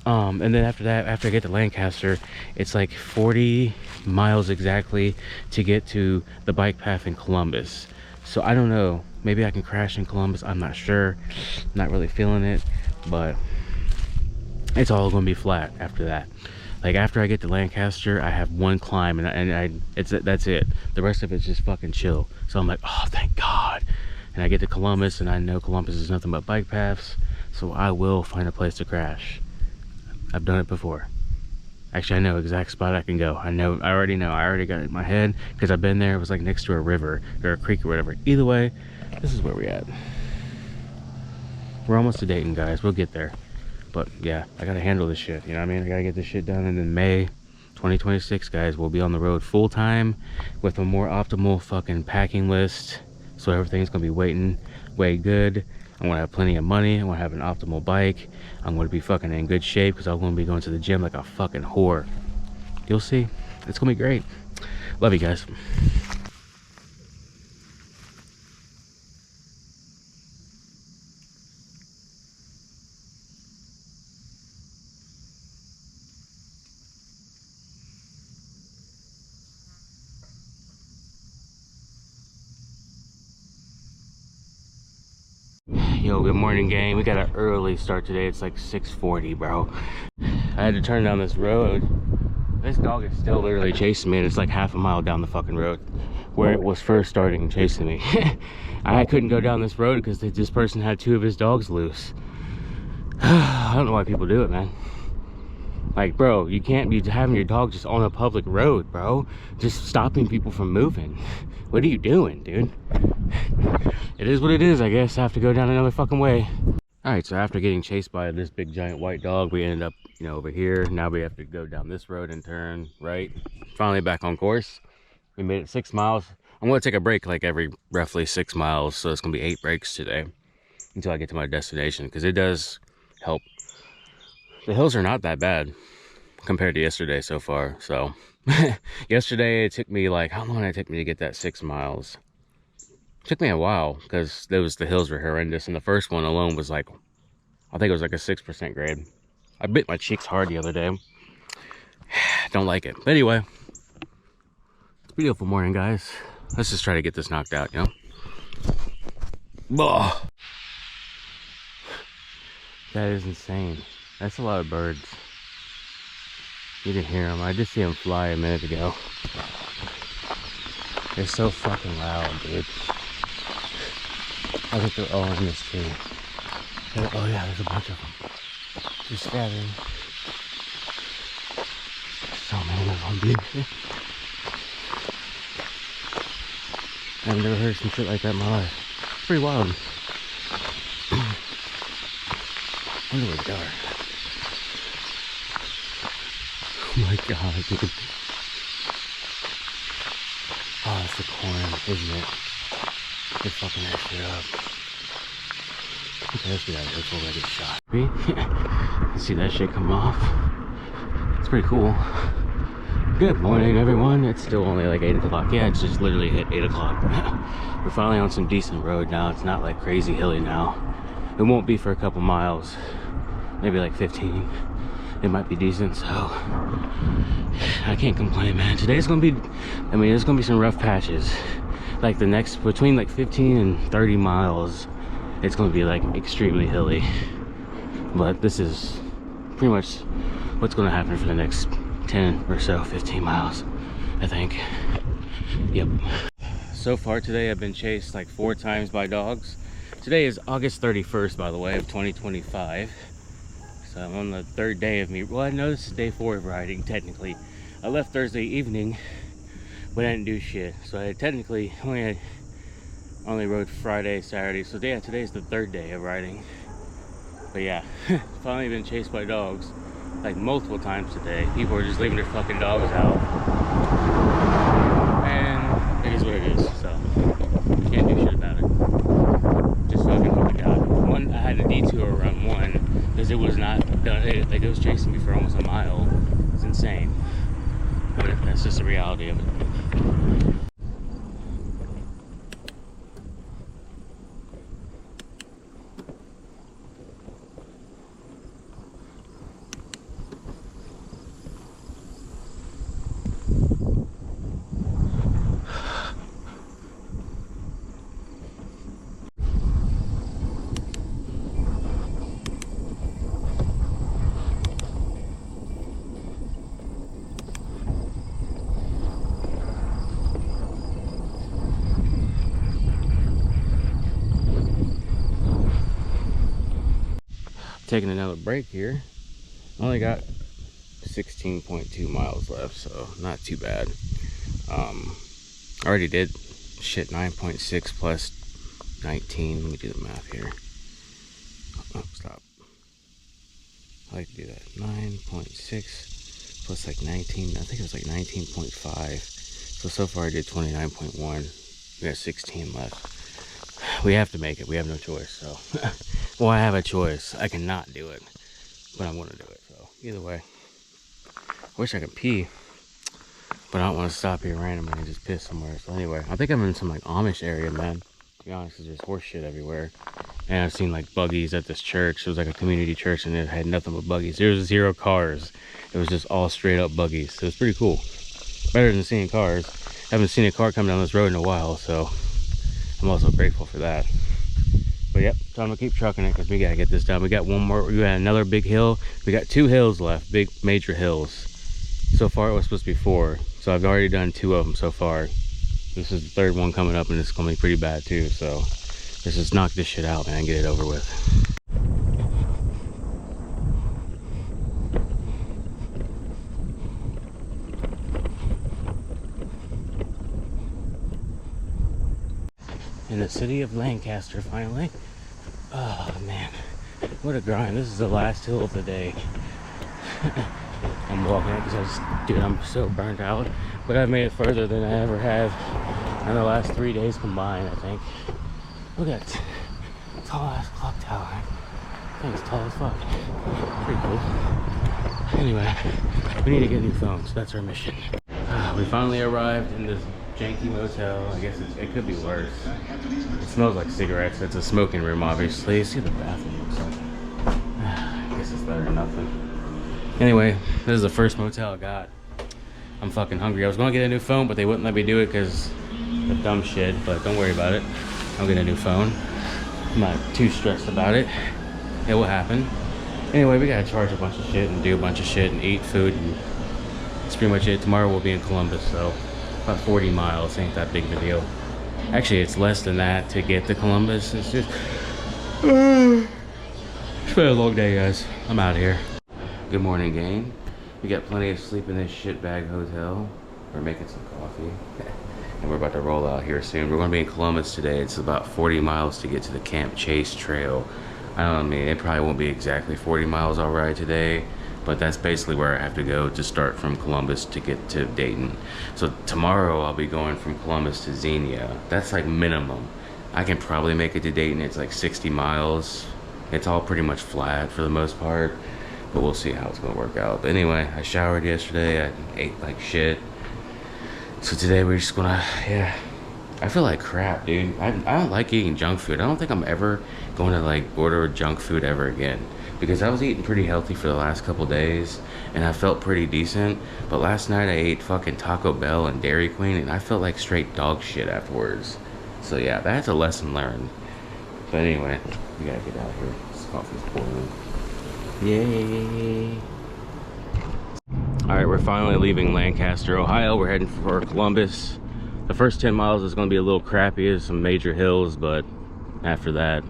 And then after that, after I get to Lancaster, it's like 40 miles exactly to get to the bike path in Columbus. So I don't know, maybe I can crash in Columbus, I'm not sure. Not really feeling it, but it's all gonna be flat after that. Like after I get to Lancaster, I have one climb, that's it. The rest of it's just fucking chill. So I'm like, oh, thank God. And I get to Columbus, and I know Columbus is nothing but bike paths, so I will find a place to crash. I've done it before. Actually, I know exact spot I can go. I already got it in my head because I've been there. It was like next to a river or a creek or whatever. Either way, this is where we're at. We're almost to Dayton, guys. We'll get there. But yeah, I gotta handle this shit. You know what I mean? I gotta get this shit done. And then May 2026, guys, we'll be on the road full time with a more optimal fucking packing list. So everything's gonna be way good. I'm gonna have plenty of money. I'm gonna have an optimal bike. I'm gonna be fucking in good shape because I'm gonna be going to the gym like a fucking whore. You'll see. It's gonna be great. Love you guys. Yo, good morning, gang. We got an early start today. It's like 6:40, bro. I had to turn down this road. This dog is still literally chasing me, and it's like half a mile down the fucking road where it was first starting chasing me. I couldn't go down this road because this person had 2 of his dogs loose. I don't know why people do it, man. Like, bro, you can't be having your dog just on a public road, bro. Just stopping people from moving. What are you doing, dude? It is what it is, I guess. I have to go down another fucking way. All right, so after getting chased by this big giant white dog, we ended up, you know, over here. Now we have to go down this road and turn right. Finally back on course. We made it 6 miles. I'm gonna take a break like every roughly 6 miles, so it's gonna be 8 breaks today until I get to my destination, because it does help. The hills are not that bad compared to yesterday so far. So yesterday it took me like, how long did it take me to get that 6 miles? It took me a while because the hills were horrendous, and the first one alone was like, I think it was like a 6% grade. I bit my cheeks hard the other day. Don't like it. But anyway, it's a beautiful morning, guys. Let's just try to get this knocked out, you know? Ugh. That is insane. That's a lot of birds. You can hear them. I just see them fly a minute ago. They're so fucking loud, dude. I think they're all in this tree. Oh yeah, there's a bunch of them. They're scattering. So many of them, dude. I've never heard some shit like that in my life. It's pretty wild. I wonder where they are. Oh my god, dude. Oh, it's the corn, isn't it? They're fucking that shit up. Okay, let's get out of here before I get shot. See that shit come off? It's pretty cool. Good morning, everyone. It's still only like 8 o'clock. Yeah, it's just literally hit 8 o'clock. We're finally on some decent road now. It's not like crazy hilly now. It won't be for a couple miles. Maybe like 15. It might be decent, so I can't complain, man. Today's gonna be, I mean, there's gonna be some rough patches. Like the next, between like 15 and 30 miles, it's gonna be like extremely hilly. But this is pretty much what's gonna happen for the next 10 or so, 15 miles, I think. Yep. So far today, I've been chased like 4 times by dogs. Today is August 31st, by the way, of 2025. So I'm on the 3rd day of me. Well, I know this is day 4 of riding, technically. I left Thursday evening, but I didn't do shit. So I technically only rode Friday, Saturday. So yeah, today's the 3rd day of riding. But yeah, finally been chased by dogs like multiple times today. People are just leaving their fucking dogs out. And it is what it is, so can't do shit about it. Just fucking hope to God. I had a detour around one because it was not done. It was chasing me for almost a mile. It's insane. But that's just the reality of it. taking another break here. I only got 16.2 miles left, so not too bad. I already did shit 9.6 plus 19. Let me do the math here. Oh, stop. I like to do that. 9.6 plus like 19. I think it was like 19.5. So far I did 29.1. We got 16 left. We have to make it. We have no choice. So, well, I have a choice. I cannot do it, but I'm going to do it. So, either way, I wish I could pee, but I don't want to stop here randomly and just piss somewhere. So anyway, I think I'm in some like Amish area, man. To be honest, 'cause there's horse shit everywhere. And I've seen like buggies at this church. It was like a community church, and it had nothing but buggies. There was 0 cars. It was just all straight up buggies. So it was pretty cool. Better than seeing cars. Haven't seen a car come down this road in a while, so I'm also grateful for that. But yep, time to keep trucking it because we gotta get this done. We got one more. We got another big hill. We got 2 hills left, big major hills. So far it was supposed to be 4, so I've already done 2 of them so far. This is the 3rd one coming up, and it's gonna be pretty bad too. So let's just knock this shit out, man, and get it over with. In the city of Lancaster, finally. Oh man, what a grind. This is the last hill of the day. I'm walking it because dude, I'm so burnt out, but I've made it further than I ever have in the last 3 days combined, I think. Look at that tall ass clock tower. I think it's tall as fuck. Pretty cool. Anyway, we need to get new phones. That's our mission. We finally arrived in this janky motel. I guess it could be worse. It smells like cigarettes. It's a smoking room, obviously. See what the bathroom looks like. I guess it's better than nothing. Anyway, this is the first motel I got. I'm fucking hungry. I was gonna get a new phone, but they wouldn't let me do it because of dumb shit. But don't worry about it. I'll get a new phone. I'm not too stressed about it. It will happen. Anyway, we gotta charge a bunch of shit and do a bunch of shit and eat food, and that's pretty much it. Tomorrow we'll be in Columbus, so about 40 miles. Ain't that big of a deal. Actually, it's less than that to get to Columbus. It's just it's been a long day, guys. I'm out of here. Good morning, gang. We got plenty of sleep in this shitbag hotel. We're making some coffee. And we're about to roll out here soon. We're going to be in Columbus today. It's about 40 miles to get to the Camp Chase Trail. I don't mean, it probably won't be exactly 40 miles I'll ride today, but that's basically where I have to go to start from Columbus to get to Dayton. So tomorrow I'll be going from Columbus to Xenia. That's like minimum. I can probably make it to Dayton. It's like 60 miles. It's all pretty much flat for the most part, but we'll see how it's gonna work out. But anyway, I showered yesterday. I ate like shit. So today we're just gonna, yeah. I feel like crap, dude. I don't like eating junk food. I don't think I'm ever going to like order junk food ever again, because I was eating pretty healthy for the last couple days and I felt pretty decent. But last night I ate fucking Taco Bell and Dairy Queen and I felt like straight dog shit afterwards. So yeah, that's a lesson learned. But anyway, we gotta get out of here. This coffee's boiling. Yay! Alright, we're finally leaving Lancaster, Ohio. We're heading for Columbus. The first 10 miles is going to be a little crappy. There's some major hills, but after that,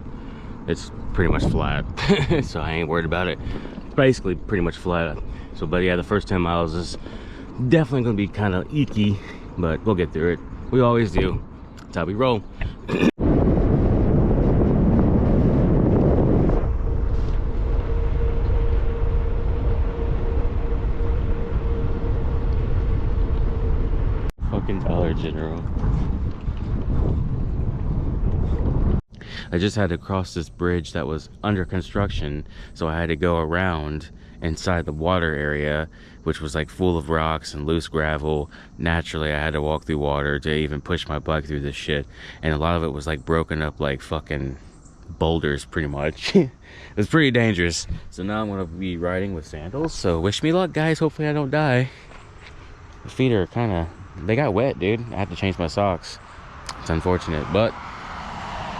it's pretty much flat. So I ain't worried about it. Basically, pretty much flat. So, but yeah, the first 10 miles is definitely going to be kind of icky, but we'll get through it. We always do. That's how we roll. Fucking Dollar General. I just had to cross this bridge that was under construction, so I had to go around inside the water area, which was like full of rocks and loose gravel. Naturally, I had to walk through water to even push my bike through this shit, and a lot of it was like broken up like fucking boulders, pretty much. It was pretty dangerous. So now I'm gonna be riding with sandals, so wish me luck, guys. Hopefully I don't die. The feet are kind of, they got wet, dude. I have to change my socks. It's unfortunate, but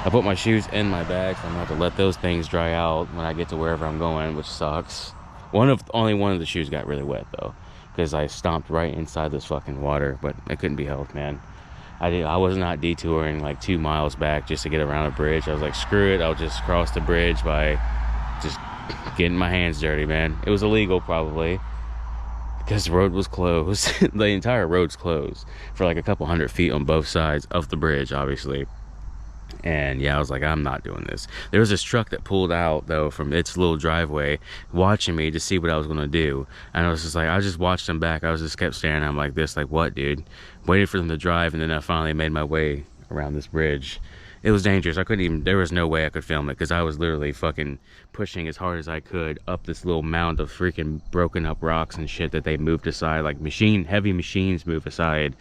I put my shoes in my bag, so I'm gonna have to let those things dry out when I get to wherever I'm going, which sucks. Only one of the shoes got really wet though, because I stomped right inside this fucking water, but it couldn't be helped, man. I was not detouring like 2 miles back just to get around a bridge. I was like, screw it, I'll just cross the bridge by just getting my hands dirty, man. It was illegal probably because the road was closed. The entire road's closed for like a couple 100 feet on both sides of the bridge, obviously. And yeah, I was like, I'm not doing this. There was this truck that pulled out though from its little driveway watching me to see what I was gonna do. And I was just like, I just watched them back. I was just kept staring at them like this, like, what, dude? Waited for them to drive, and then I finally made my way around this bridge. It was dangerous. I couldn't even, there was no way I could film it because I was literally fucking pushing as hard as I could up this little mound of freaking broken up rocks and shit that they moved aside, like heavy machines move aside.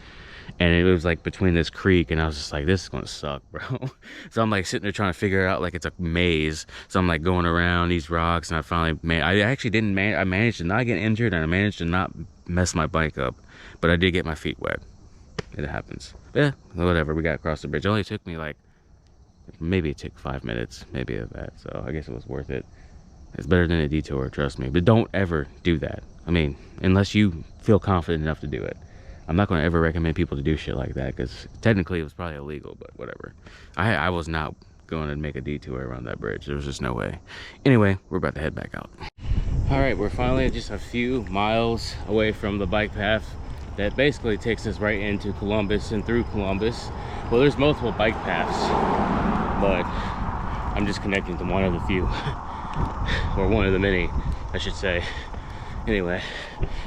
And it was like between this creek, and I was just like, this is gonna suck, bro. So I'm like sitting there trying to figure it out like it's a maze. So I'm like going around these rocks, and I actually didn't I managed to not get injured, and I managed to not mess my bike up, but I did get my feet wet. It happens. Yeah, whatever. We got across the bridge. It only took me like, maybe it took 5 minutes, maybe of that. So I guess it was worth it. It's better than a detour, trust me. But don't ever do that. I mean, unless you feel confident enough to do it. I'm not going to ever recommend people to do shit like that because technically it was probably illegal, but whatever. I was not going to make a detour around that bridge. There was just no way. Anyway, we're about to head back out. All right, we're finally just a few miles away from the bike path that basically takes us right into Columbus and through Columbus. Well, there's multiple bike paths, but I'm just connecting to one of the few, or one of the many, I should say. Anyway,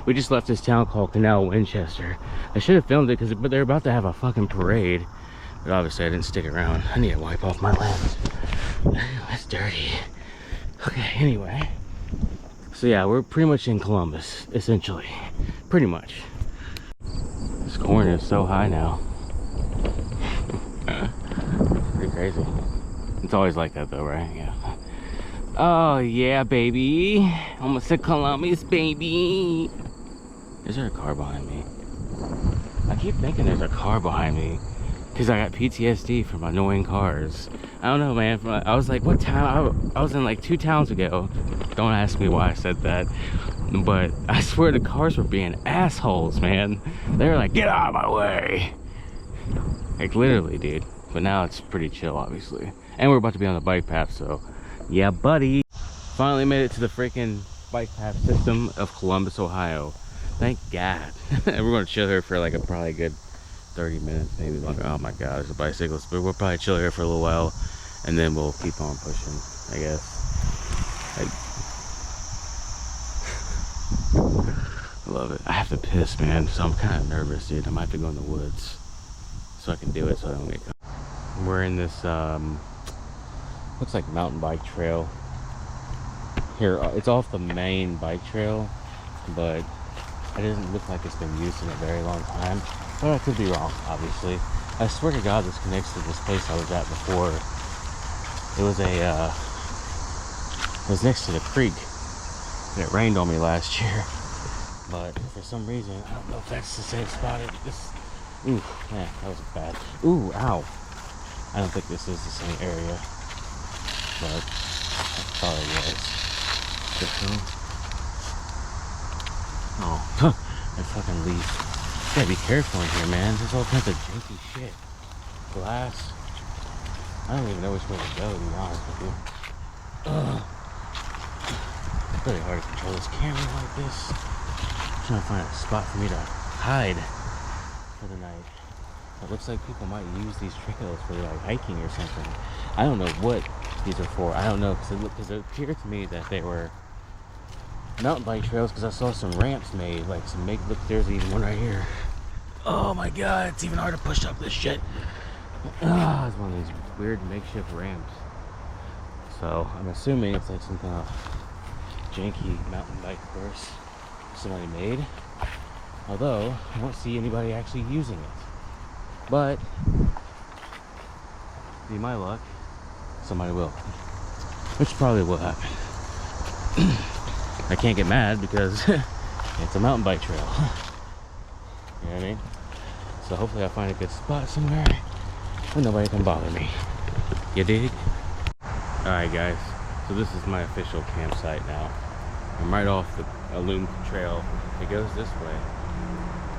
we just left this town called Canal Winchester. I should have filmed it but they're about to have a fucking parade. But obviously I didn't stick around. I need to wipe off my lens. That's dirty. Okay, anyway. So yeah, we're pretty much in Columbus, essentially. Pretty much. This corn is so high now. Pretty crazy. It's always like that though, right? Yeah. Oh yeah, baby. Almost to Columbus, baby. Is there a car behind me? I keep thinking there's a car behind me because I got PTSD from annoying cars. I don't know, man. I was like, what town? I was in like 2 towns ago. Don't ask me why I said that, but I swear the cars were being assholes, man. They were like, get out of my way. Like literally, dude. But now it's pretty chill, obviously. And we're about to be on the bike path, so yeah, buddy. Finally made it to the freaking bike path system of Columbus, Ohio. Thank God. And we're gonna chill here for like probably a good 30 minutes, maybe longer. Oh my God, there's a bicyclist. But we'll probably chill here for a little while, and then we'll keep on pushing, I guess. I love it. I have to piss, man, so I'm kind of nervous, dude. I might have to go in the woods so I can do it so I don't get caught. We're in this looks like mountain bike trail here. It's off the main bike trail, but it doesn't look like it's been used in a very long time, but I could be wrong, obviously. I swear to God this connects to this place I was at before. It was it was next to the creek, and it rained on me last year, but for some reason I don't know if that's the same spot. Ooh, man, that was bad. Ooh, ow. I don't think this is the same area, but I thought it was. Oh, that fucking leaf. You gotta be careful in here, man. There's all kinds of janky shit. Glass. I don't even know which way to go, to be honest with you. Ugh. It's really hard to control this camera like this. I'm trying to find a spot for me to hide for the night. It looks like people might use these trails for like hiking or something. I don't know what these are for. I don't know, because it appeared to me that they were mountain bike trails, because I saw some ramps made, like look, there's even one right here. Oh my God, it's even hard to push up this shit. Ah, it's one of these weird makeshift ramps. So I'm assuming it's like some kind of janky mountain bike course somebody made. Although I don't see anybody actually using it. But be my luck, somebody will. Which probably will happen. I can't get mad because it's a mountain bike trail. You know what I mean? So hopefully I'll find a good spot somewhere where nobody can bother me. You dig? Alright guys, so this is my official campsite now. I'm right off the Loom Trail. It goes this way,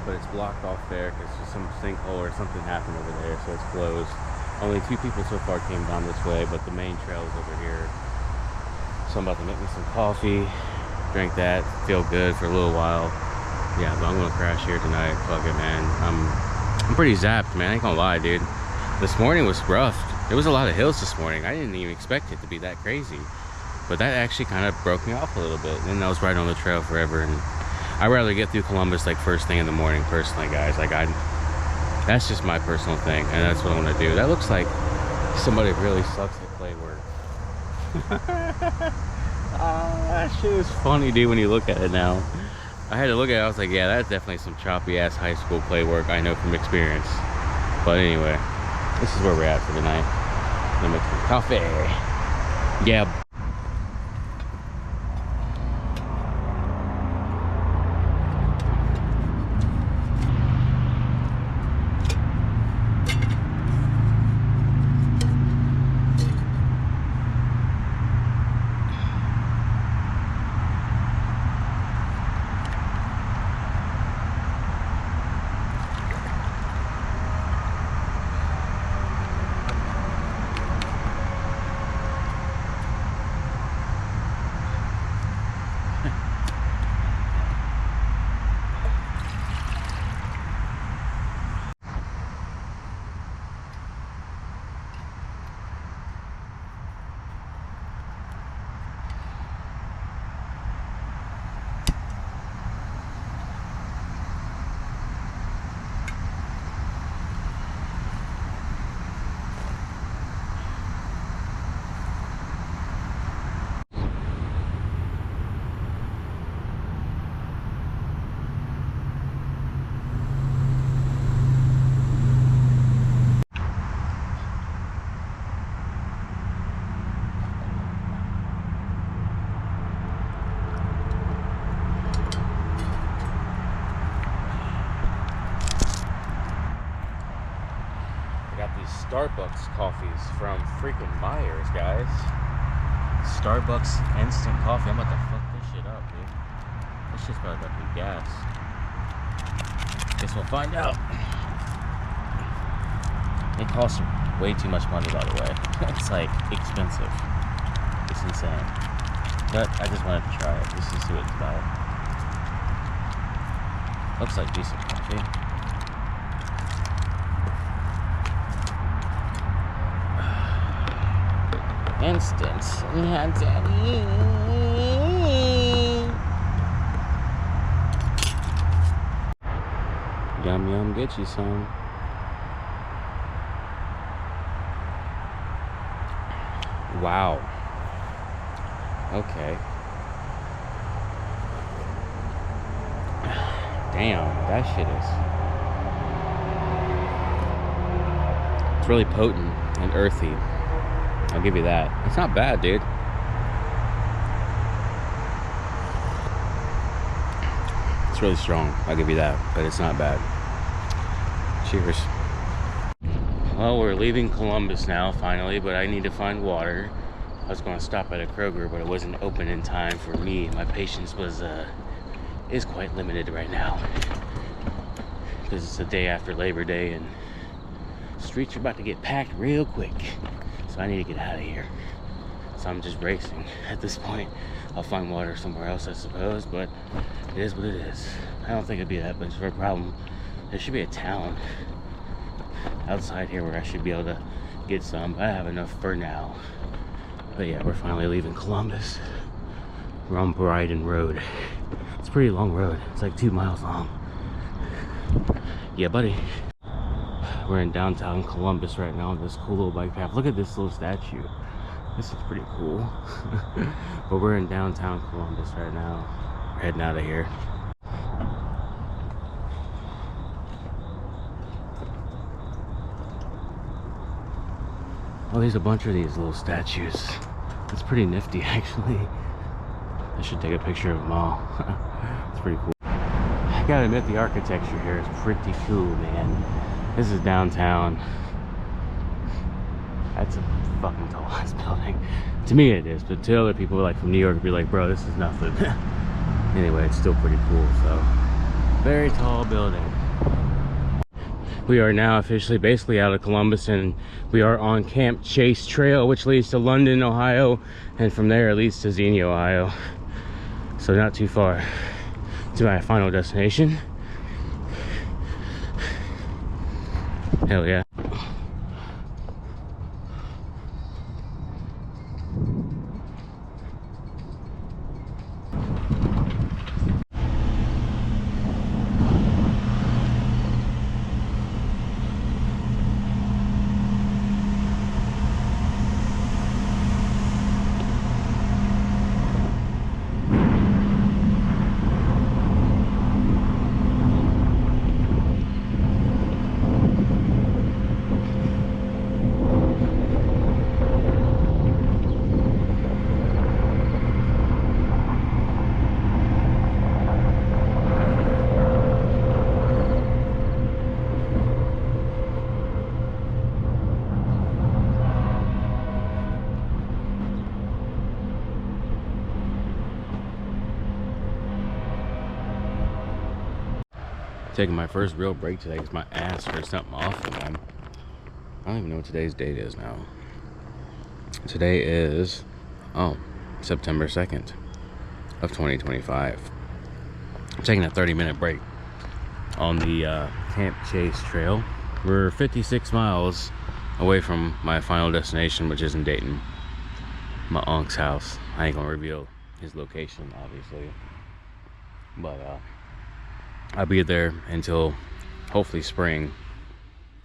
but it's blocked off there because some sinkhole or something happened over there, so it's closed. Only 2 people so far came down this way, but the main trail is over here. So I'm about to make me some coffee, drink that, feel good for a little while. Yeah, but I'm gonna crash here tonight. Fuck it, man. I'm pretty zapped, man. I ain't gonna lie, dude. This morning was rough. There was a lot of hills this morning. I didn't even expect it to be that crazy. But that actually kind of broke me off a little bit. And I was riding on the trail forever. And I'd rather get through Columbus like first thing in the morning, personally, guys. Like, that's just my personal thing. And that's what I'm gonna do. That looks like somebody really sucks at clay work. That shit is funny, dude, when you look at it now. I had to look at it. I was like, yeah, that's definitely some choppy ass high school clay work. I know from experience. But anyway, this is where we're at for the night. I'm gonna make some coffee. Yeah. Starbucks coffees from freaking Myers, guys. Starbucks instant coffee. I'm about to fuck this shit up, dude. This shit's probably about to be gas. Guess we'll find out. It costs way too much money, by the way. It's like expensive. It's insane. But I just wanted to try it just to see what it's about. Looks like decent coffee. Instant. Yeah, daddy. Yum yum, get you some. Wow. Okay. Damn, that shit is. It's really potent and earthy. I'll give you that. It's not bad, dude. It's really strong. I'll give you that. But it's not bad. Cheers. Well, we're leaving Columbus now, finally, but I need to find water. I was going to stop at a Kroger, but it wasn't open in time for me. My patience is quite limited right now. Because it's the day after Labor Day, and streets are about to get packed real quick. So I need to get out of here. So I'm just racing at this point. I'll find water somewhere else, I suppose, but it is what it is. I don't think it'd be that much of a problem. There should be a town outside here where I should be able to get some, but I have enough for now. But yeah, we're finally leaving Columbus. We're on Brighton Road. It's a pretty long road. It's like 2 miles long. Yeah, buddy. We're in downtown Columbus right now on this cool little bike path. Look at this little statue. This is pretty cool. But we're in downtown Columbus right now. We're heading out of here. Oh, there's a bunch of these little statues. It's pretty nifty, actually. I should take a picture of them all. It's pretty cool. I gotta admit, the architecture here is pretty cool, man. This is downtown. That's a fucking tall ass building. To me it is, but to other people like from New York would be like, bro, this is nothing. Anyway, it's still pretty cool, so. Very tall building. We are now officially basically out of Columbus, and we are on Camp Chase Trail, which leads to London, Ohio, and from there it leads to Xenia, Ohio. So not too far to my final destination. Hell yeah. Taking my first real break today because my ass hurts something awful, man. I don't even know what today's date is now. Today is, September 2nd of 2025. I'm taking a 30-minute break on the Camp Chase Trail. We're 56 miles away from my final destination, which is in Dayton. My uncle's house. I ain't gonna reveal his location, obviously. But, I'll be there until hopefully spring,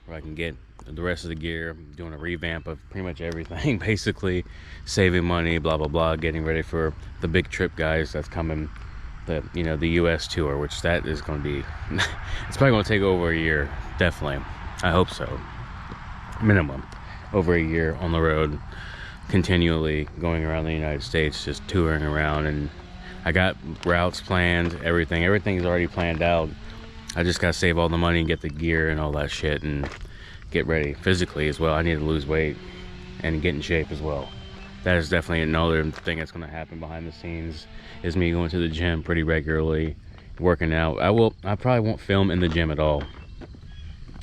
where I can get the rest of the gear. I'm doing a revamp of pretty much everything, basically saving money, blah blah blah, getting ready for the big trip, guys, that's coming. The the US tour, which that is going to be it's probably going to take over a year, definitely. I hope so. Minimum over a year on the road, continually going around the United States, just touring around. And I got routes planned, everything's already planned out. I just got to save all the money and get the gear and all that shit and get ready physically as well. I need to lose weight and get in shape as well. That is definitely another thing that's going to happen behind the scenes, is me going to the gym pretty regularly, working out. I probably won't film in the gym at all,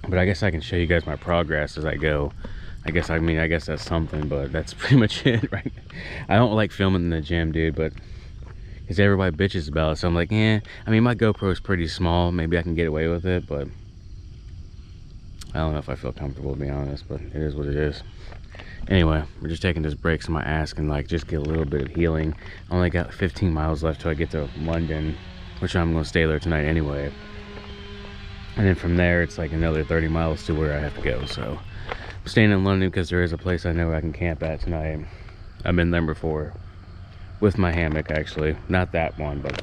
but I guess I can show you guys my progress as I go. I guess that's something, but that's pretty much it, right? I don't like filming in the gym, dude, but because everybody bitches about it, so I'm like, I mean, my GoPro is pretty small, maybe I can get away with it, but I don't know if I feel comfortable, to be honest, but it is what it is. Anyway, we're just taking this break so my ass can like just get a little bit of healing. I only got 15 miles left till I get to London, which I'm gonna stay there tonight anyway. And then from there, it's like another 30 miles to where I have to go. So I'm staying in London because there is a place I know I can camp at tonight. I've been there before with my hammock, actually. Not that one, but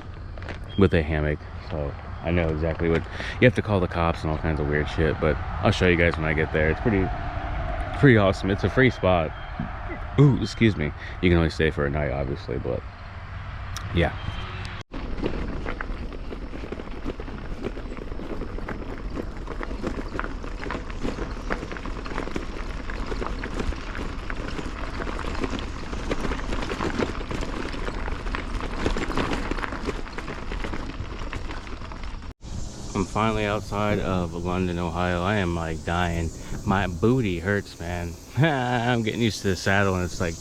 with a hammock. So I know exactly what you have to call the cops and all kinds of weird shit, but I'll show you guys when I get there. It's pretty awesome. It's a free spot. Ooh, excuse me. You can only stay for a night, obviously, but yeah. I'm finally outside of London, Ohio. I am like dying. My booty hurts, man. I'm getting used to the saddle and it's like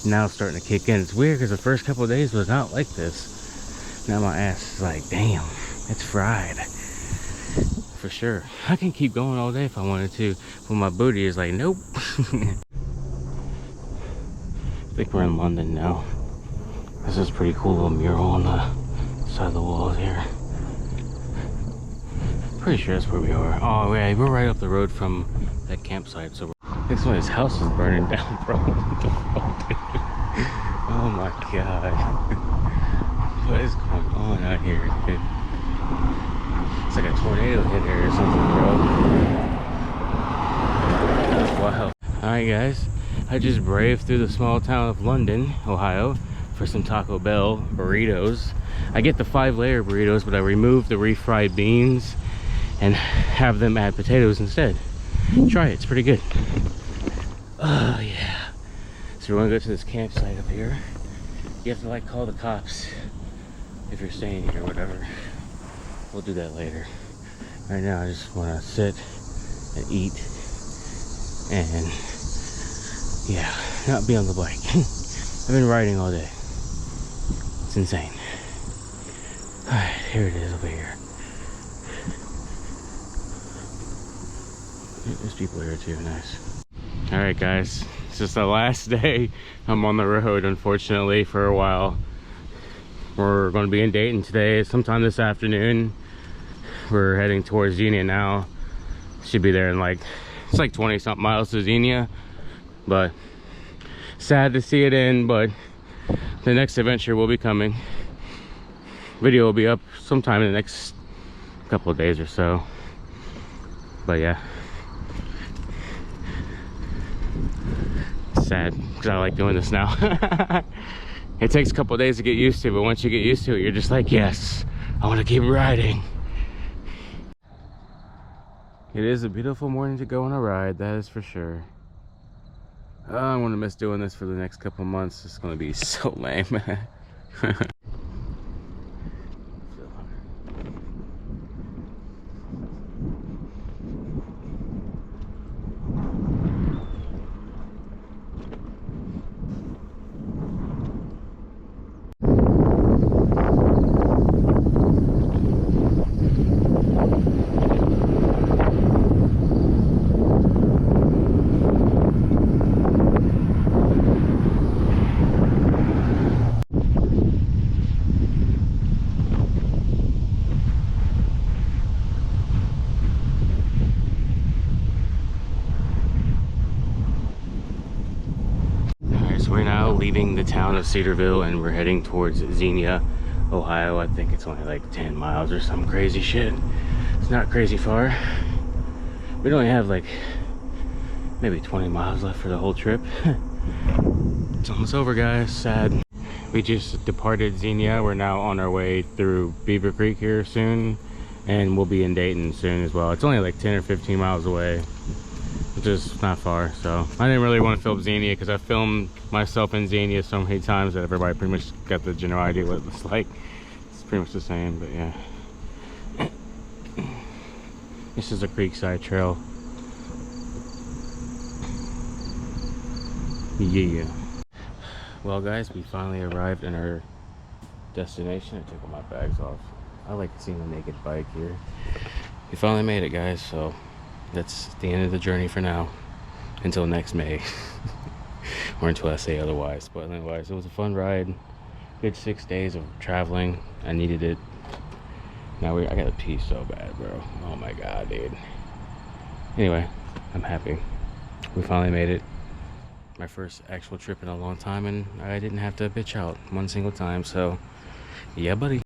now starting to kick in. It's weird because the first couple of days was not like this. Now my ass is like, damn, it's fried. For sure. I can keep going all day if I wanted to, but my booty is like, nope. I think we're in London now. This is a pretty cool little mural on the side of the walls here. Pretty sure that's where we are. Oh yeah, we're right up the road from that campsite. So I think somebody's house is burning down, bro. What the fuck, dude? Oh my god. What is going on out here, dude? It's like a tornado hit here or something, bro. That's wild. Alright guys, I just braved through the small town of London, Ohio for some Taco Bell burritos. I get the 5-layer burritos, but I removed the refried beans and have them add potatoes instead. Try it, it's pretty good. Oh yeah. So we're gonna go to this campsite up here. You have to like call the cops if you're staying here or whatever. We'll do that later. Right now I just wanna sit and eat, and yeah, not be on the bike. I've been riding all day. It's insane. Alright, here it is over here. There's people here too, nice. Alright guys, it's just the last day I'm on the road, unfortunately, for a while. We're going to be in Dayton today, sometime this afternoon. We're heading towards Xenia now. Should be there in like, it's like 20 something miles to Xenia. But sad to see it end, but the next adventure will be coming. Video will be up sometime in the next couple of days or so. But yeah, sad because I like doing this now. It takes a couple of days to get used to, but once you get used to it, you're just like, yes, I want to keep riding. It is a beautiful morning to go on a ride, that is for sure. I'm gonna miss doing this for the next couple months. It's gonna be so lame. We're now leaving the town of Cedarville and we're heading towards Xenia, Ohio. I think it's only like 10 miles or some crazy shit. It's not crazy far. We only have like maybe 20 miles left for the whole trip. It's almost over, guys. Sad. We just departed Xenia. We're now on our way through Beaver Creek here soon, and we'll be in Dayton soon as well. It's only like 10 or 15 miles away, which is not far. So I didn't really want to film Xenia because I filmed myself in Xenia so many times that everybody pretty much got the general idea what it looks like. It's pretty much the same, but yeah. This is a creekside trail. Yeah. Well guys, we finally arrived in our destination. I took all my bags off. I like seeing a naked bike here. We finally made it, guys, so that's the end of the journey for now, until next May. Or until I say otherwise. But otherwise, it was a fun ride. Good 6 days of traveling. I needed it. Now I gotta pee so bad, bro. Oh my god, dude. Anyway, I'm happy. We finally made it. My first actual trip in a long time, and I didn't have to bitch out one single time. So yeah, buddy.